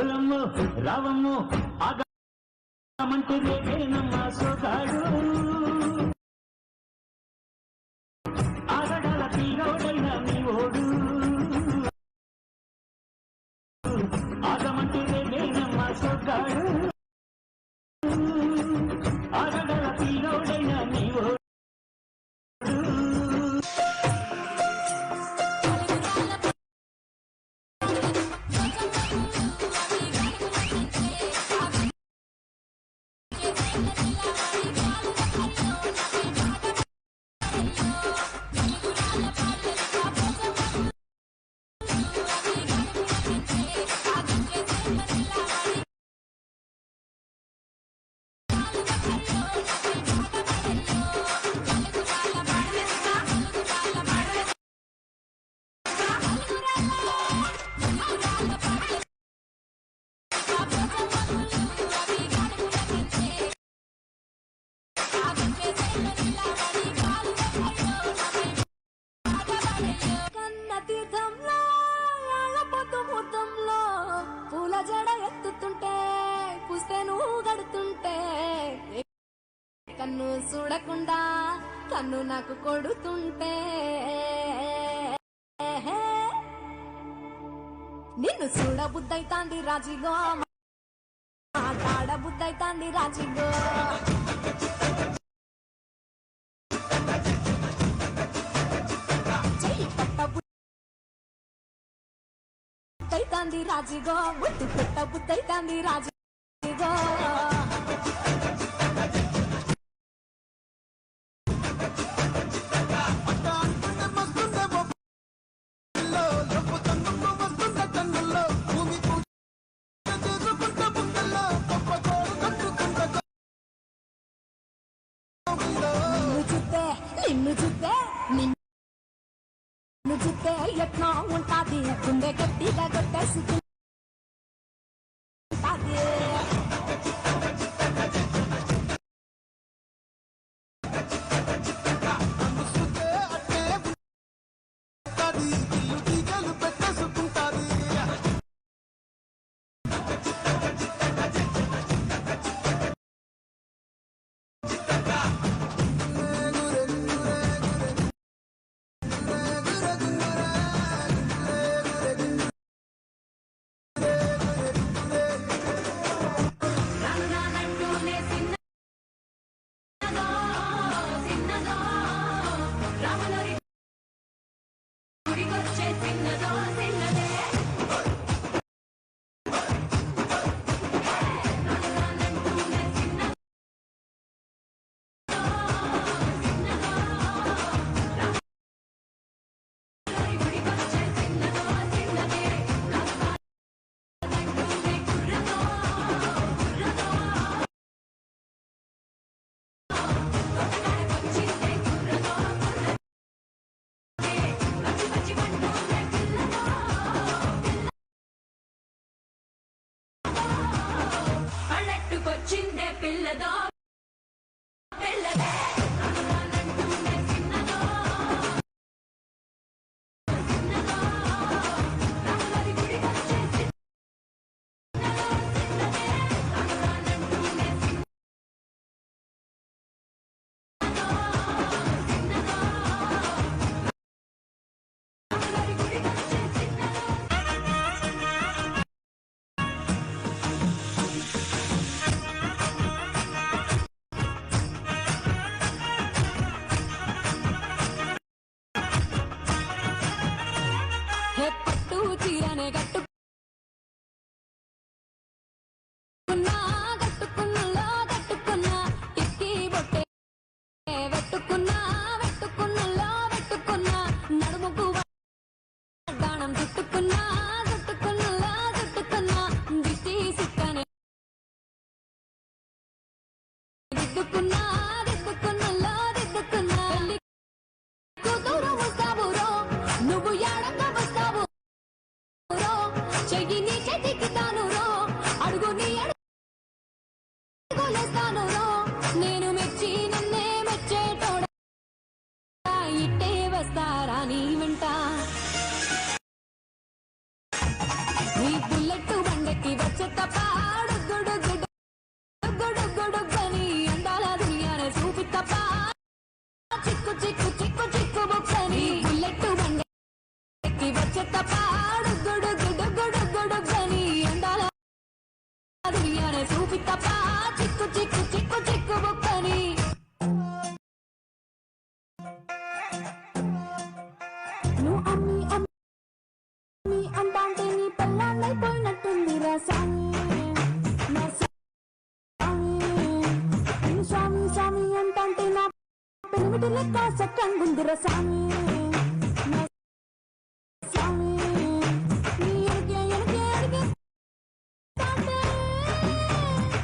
ఒలమ్ము రావమ్ము ఆగమంటే రేపేనమ్మా సోగాడు ఆగడాల తీరోడైన మీ ఓడు ఆగమంటే రేపేనమ్మా సోగాడు ఆగడాల తీరోడైన మీ ఓడు కన్ను చూడకుండా కన్ను నాకు కొడుతుంటే నిన్ను చూడబుద్దైతాంది రాజిగో మాట్లాడబుద్దైతాంది రాజిగో చెయ్యి పట్టబుద్దైతాంది రాజిగో ముట్టు పెట్టబుద్దైతాంది రాజిగో నిన్ను చూస్తే ఎట్లా ఉంటాది గుండె గట్టిగా కొట్టేసుకుంటాది వెళ్ళదో వెళ్ళదే రానంటూనే చిన్నదో చిన్నదో రాములరి గుడి వచ్చే చిన్నదో చిన్నదే రానంటూనే చిన్నదో చిన్నదో రాములరి గుడి వచ్చే చిన్నదో హే పట్టు చీరనే కట్టుకున్నా కట్టుకున్నలో కట్టుకున్నా టిక్కి బొట్టే వెట్టుకున్నా వెట్టుకున్నలో వెట్టుకున్నా నడుముకు దానం చుట్టుకున్నా చుట్టుకున్నలో చుట్టుకున్నా దిష్టి సిక్కనే దిద్దుకున్నా దిద్దుకున్నలో దిద్దుకున్నా పెళ్లి కూతురు వస్తావురో నువ్వు యాడంగా వస్తావు రో చెయ్యి నీ చేతికి తాను రో అడుగు నీ అడుగులేస్తాను రో నేను మెచ్చి నన్నే మెచ్చేటోడ ఇట్టే వస్తారా నీ వెంట నీ బుల్లెట్ బండకి వచ్చే తప్ప గుడుగుడుగుడుగుడుగుడుగని అందాల దునియానే చూపి తప్ప చిక్కు చిక్కు చిక్కు చిక్కు బుక్కని బుల్లెట్ బండకి వచ్చే తప్ప గుడుగుడుగుడుగుడుగని అందాల దునియానే చూపి తప్ప చిక్కు చిక్కు చిక్కు చిక్కు బుక్కని నువ్వు అమ్మి అమ్మి అంటాంటే నీ పెళ్ళాన్నైపోయినట్టుంది రా స్వామి నా స్వామి నీ స్వామి స్వామి అంటాంటే నా పెనిమిటి లెక్క సక్కంగుందిర స్వామి నా స్వామి నీ ఎనకే ఎనకే ఎనకే తాంటే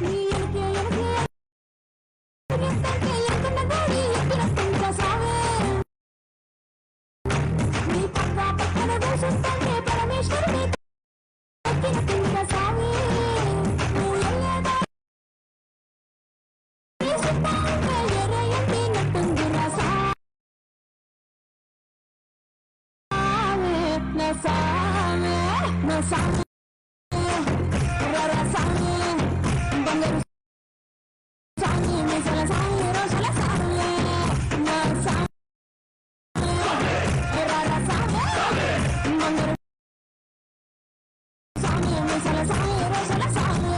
నీ ఎనకే ఎనకే ఎనకే తాంటే ఎనకన్న గోడి ఎక్కినట్టుందిర స్వామి నీ పక్క పక్కన దూషిస్తుంటే పరమేశ్వరుని ఎక్కినట్టుందిర స్వామి నువ్వు ఎల్లేదా తీసుకుంటే ఎరే ఎండినట్టుందిర స్వామి నా స్వామి నా స్వామి రర స్వామి బంగారు స్వామి మిసల స్వామి రోషల స్వామి నా స్వామి రర స్వామి బంగారు స్వామి మిసల స్వామి రోషల స్వామి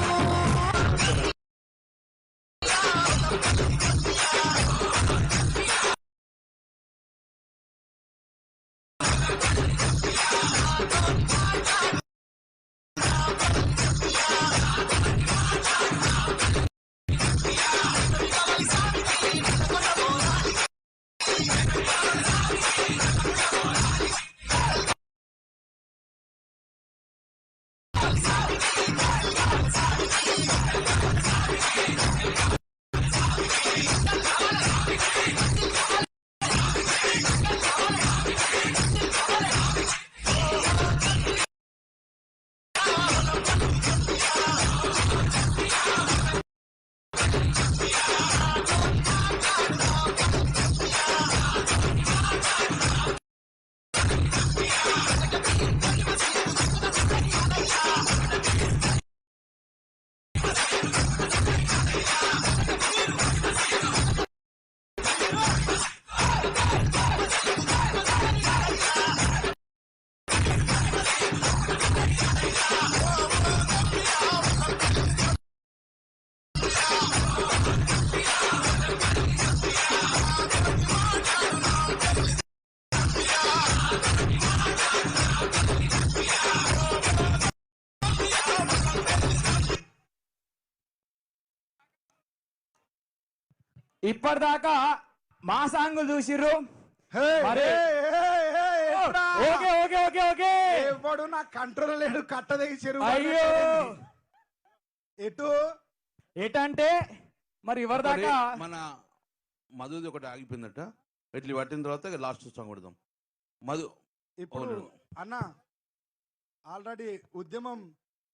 ఇప్పటిదాకా మా సాంగులు చూసిర్రు మరి ఓకే ఓకే ఓకే ఓకే ఎవడు నా కంట్రోల్ లేడు కట్ట దగ్గర చెరువు అయ్యో ఎటు ఎటంటే మరి ఎవరిదాకా మన మధుది ఒకటి ఆగిపోయిందట ఇట్లా పట్టిన తర్వాత లాస్ట్ సాంగ్ కొడదాం మధు ఇప్పుడు అన్న ఆల్రెడీ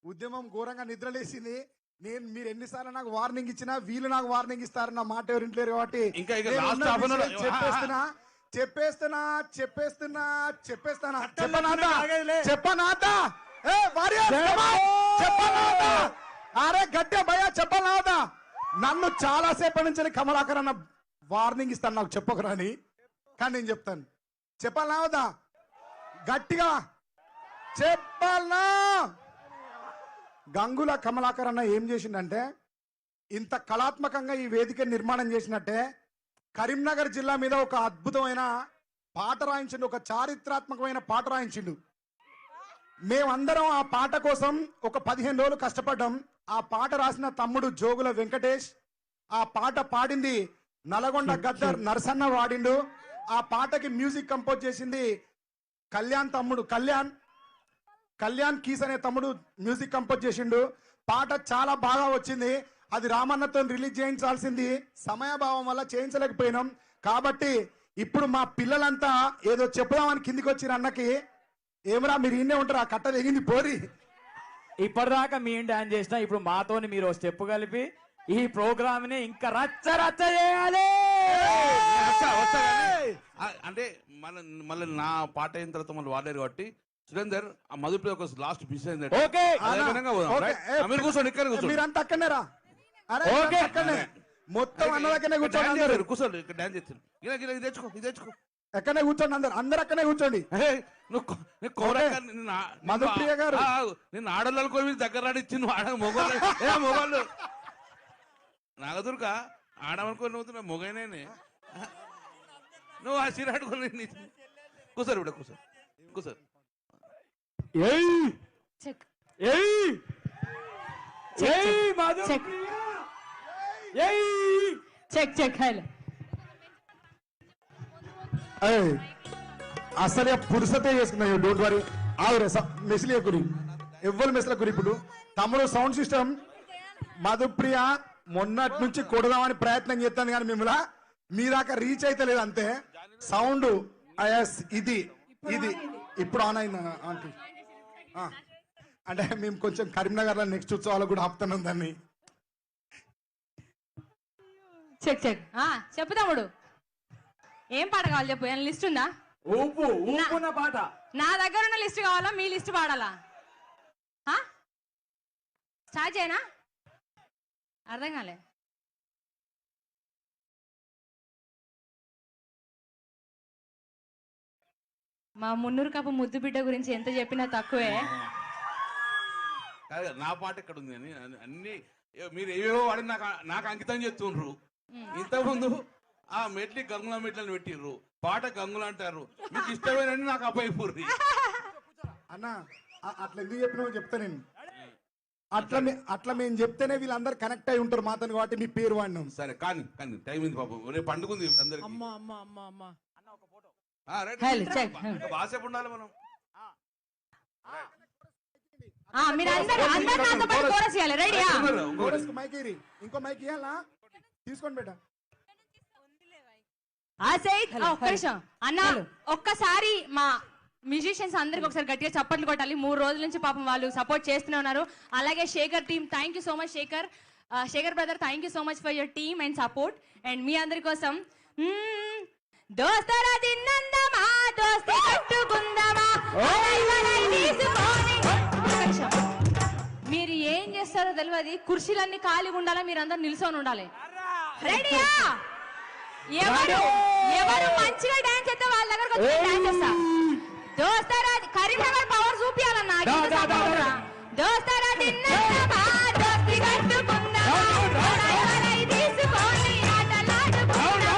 ఉద్యమం ఘోరంగా నిద్రలేసింది మీరు ఎన్నిసార్లు నాకు వార్నింగ్ ఇచ్చినా వీళ్ళు నాకు వార్నింగ్ ఇస్తారు, నా మాట ఎవరింట్లేరు కాబట్టి ఇంకా నేను last ఉన్న half an hour- విషయం చెప్పేస్తున్నా. అరే గట్టే భయ చెప్పాలవుతా. నన్ను చాలా సేపటి నుంచి కమలాకర్ అన్న వార్నింగ్ ఇస్తాను, నాకు చెప్పకరాని, కానీ నేను చెప్తాను. చెప్పాలవుతా గట్టిగా చెప్పాలనా? గంగుల కమలాకర్ అన్న ఏం చేసిందంటే, ఇంత కళాత్మకంగా ఈ వేదిక నిర్మాణం చేసినట్టే కరీంనగర్ జిల్లా మీద ఒక అద్భుతమైన పాట రాయించిండు, ఒక చారిత్రాత్మకమైన పాట రాయించిండు. మేమందరం ఆ పాట కోసం ఒక 15 రోజులు కష్టపడ్డాం. ఆ పాట రాసిన తమ్ముడు జోగుల వెంకటేష్, ఆ పాట పాడింది నల్గొండ గద్దర్ నరసన్న వాడిండు. ఆ పాటకి మ్యూజిక్ కంపోజ్ చేసింది కళ్యాణ్ తమ్ముడు, కళ్యాణ్ కీస్ అనే తమ్ముడు మ్యూజిక్ కంపోజ్ చేసిండు. పాట చాలా బాగా వచ్చింది. అది రామన్నతో రిలీజ్ చేయించాల్సింది, సమయభావం వల్ల చేయించలేకపోయినాం. కాబట్టి ఇప్పుడు మా పిల్లలంతా ఏదో చెప్పుదామని కిందికి వచ్చిన అన్నకి, ఏమరా మీరు ఇన్నే ఉంటారు, ఆ కట్ట తెగింది పోరి. ఇప్పటిదాకా మేము డాన్స్ చేసినా ఇప్పుడు మాతోని మీరు స్టెప్ కలిపి ఈ ప్రోగ్రామ్ ని ఇంకా రచ్చ రచ్చ చేయాలి. అంటే మళ్ళీ నా పాట అయిన తర్వాత మళ్ళీ వాడలేరు కాబట్టి సురేందర్ ఆ మధుప్రియ ఒక లాస్ట్ బిస్ అయింది. ఓకే మీరు కూర్చోండి, ఇక్కడ కూర్చోండి. మీరంతా అక్కడనేరా? అక్కడనే మొత్తం అన్న దగ్గరనే కూర్చోండి. కూర్చోండి, ఇక్కడ డాన్స్ చేస్తాను. ఇది తెచ్చుకో, ఇది తెచ్చుకో. ఎక్కడనే కూర్చోండి, అందరు అక్కడనే కూర్చోండి. మధుప్రియ గారు నేను ఆడలకు దగ్గర రాడిచ్చి నువ్వు ఆడ మొగోళ్ళు నాగదుర్గ ఆడమనుకోని నువ్వు మొగైనా నువ్వు ఆ సిరాడుకొని కూర్చోరు ఇప్పుడు కూర్చోరు. అసలే పురుసతే చేసుకున్నాయి. డోంట్ వరీ, ఆవురే మెస్లే గురి, ఎవ్వరు మెస్ల గురి. ఇప్పుడు తమ్ముడు సౌండ్ సిస్టమ్ మధుప్రియ మొన్నటి నుంచి కొడదామని ప్రయత్నం చేస్తాను, కానీ మిమ్మల్ని మీ దాకా రీచ్ అయితే లేదు అంతే. సౌండ్ ఇది ఇప్పుడు ఆన్ అయింది ఆంటీ. అంటే మేము కొంచెం కరీంనగర్ లో నెక్స్ట్ ఉత్సవాలకు కూడా ఆపుతున్నాం దాన్ని. చెప్పు తమ్ముడు, ఏం పాట కావాలి చెప్పు. ఏమైనా లిస్ట్ ఉందా? పాట నా దగ్గర ఉన్న లిస్ట్ కావాలా, మీ లిస్ట్ పాడాలా? స్టార్ట్ చేయనా? అర్థం కాలే. మా మున్నూరు కప్పు ముద్దు బిడ్డ గురించి ఎంత చెప్పినా తక్కువే. నా పాట ఎక్కడ ఉంది అని అన్ని మీరు ఏవేవో వాడి నాకు అంకితం చేస్తుండ్రు. ఇంతకుముందు ఆ మెట్లి గంగుల మెట్లను పెట్టిర్రు, పాట గంగులు అంటారు. మీకు ఇష్టమైన నాకు అబ్బాయి అన్న అట్లా ఎందుకు చెప్పినా చెప్తా నేను. అట్లా మేము చెప్తేనే వీళ్ళందరూ కనెక్ట్ అయి ఉంటారు మాతో, కాబట్టి మీ పేరు వాడినాం. సరే కానీ టైం ఉంది పాపం, రేపు పండుగ ఉంది అందరికి. బాసేపు ఉండాలి మనం. ఇంకో మైక్ ఇవ్వాలా? తీసుకోండి బేటా. అన్న ఒక్కసారి మా మ్యూజిషియన్స్ అందరికి ఒకసారి గట్టిగా చప్పట్లు కొట్టాలి. 3 రోజుల నుంచి పాపం వాళ్ళు సపోర్ట్ చేస్తూనే ఉన్నారు. అలాగే Shekhar team, thank you so much Shekhar brother, thank you so much for your team and support. And మీ అందరి కోసం దోస్తరా తిన్నందమా దోస్తి కట్టుకుందామా. మీరు ఏం చేస్తారో తెలియదు, కుర్చీలన్నీ ఖాళీగా ఉండాలా, మీరందరూ నిల్చొని ఉండాలి. రెడీయా? ఎవరు మంచిగా డాన్స్ చేస్తే వాళ్ళ దగ్గరకు వచ్చి డాన్స్ చేస్తా. దోస్తారా కరీంనగర్ పవర్ చూపియాలన్నా. దోస్తారా తిన్నమా దోస్తి కట్టుకుందామా తీసుకొని ఆటలాడుకుందామా.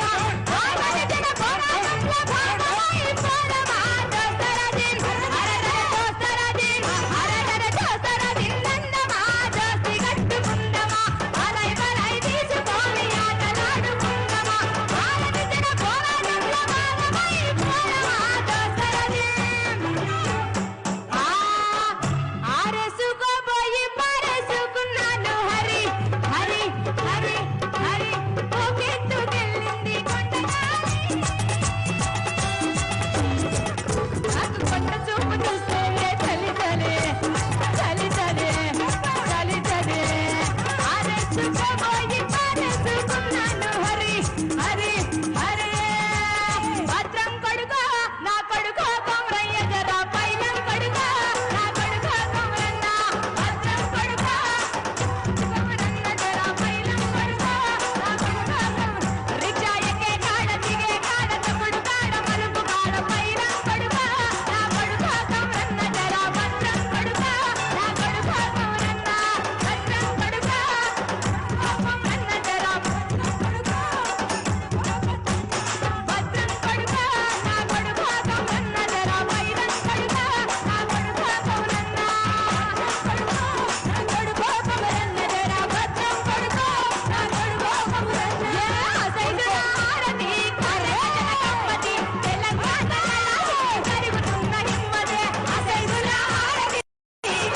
ఆరెసుకోబోయి పారేసుకో పోయి పారేసుకున్నాను హరి హరి హరి భద్రం కొడుకో నా కొడుకో కొమరయ్య జరా పైలం కొడుకో నా కొడుకో కొమరన్న భద్రం కొడుకో కొమరన్న జరా పైలం కొడుకో నా కొడుకో రిక్షా ఎక్కే కాడ దిగే కాడ తప్పుడు కాడ మలుపు కాడ పైలం కొడుకో నా కొడుకో కొమరన్న జరా భద్రం కొడుకో నా కొడుకో కొమరన్న భద్రం కొడుకో కొమరన్న జరా భద్రం కొడుకో భద్రం కొడుకో నా కొడుకో కొమరన్న జరా పైలం కొడుకో నా కొడుకో కొమరన్న నా కొడుకో కొమరన్న జరా భద్రం కొడుకో నా కొడుకో కొమరన్న సైదుల హారతి కరే జనకమ్మతి తెలంగాణ కరుగుతున్న హిమ్మతే సైదుల హారతి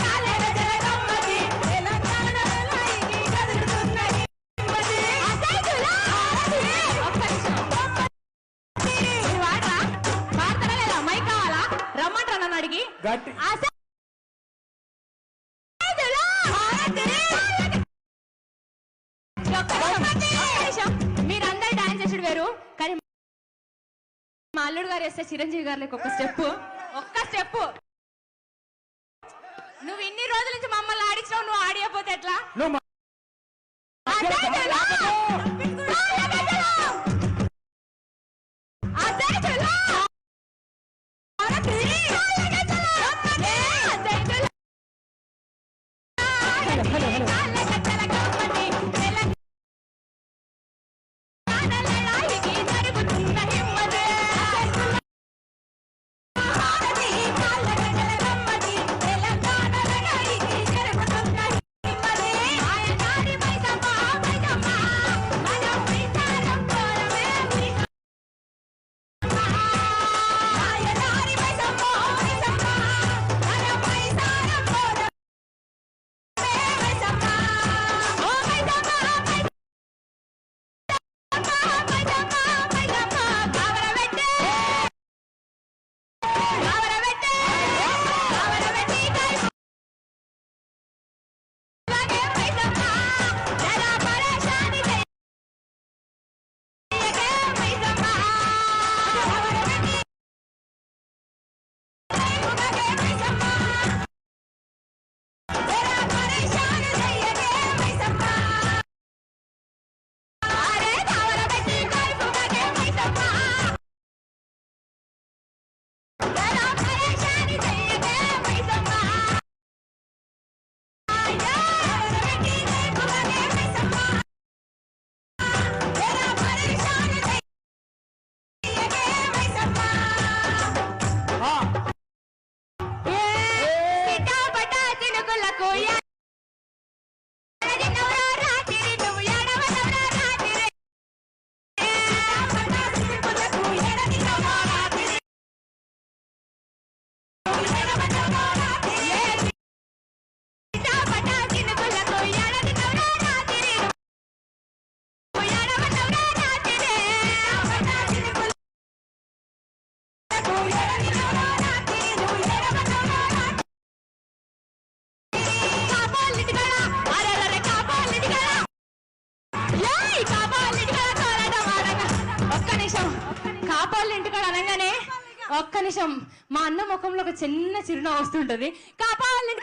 కాలేర జనకమ్మతి తెలంగాణ లైకి కరుగుతున్న హిమ్మతే సైదుల హారతి ఒక్క నిమిషం వాడరా వాడతారా లేదా మైక్ కావాలా రమ్మంటారా నన్ను అడిగి గట్టి సైదుల హారతి ఒక్క నిమిషం మీరందరూ డాన్స్ చేసాడు వేరు కానీ మా అల్లుడు గారు వేస్తే చిరంజీవి గారు లేక ఒక్క స్టెప్ నువ్వు ఇన్ని రోజుల నుంచి మమ్మల్ని ఆడించావు నువ్వు ఆడియపోతే ఎట్లా నువ్వు మా- ఒక్క నిమిషం మా అన్న ముఖంలో ఒక చిన్న చిరునవ్వు వస్తుంటది కాపాలి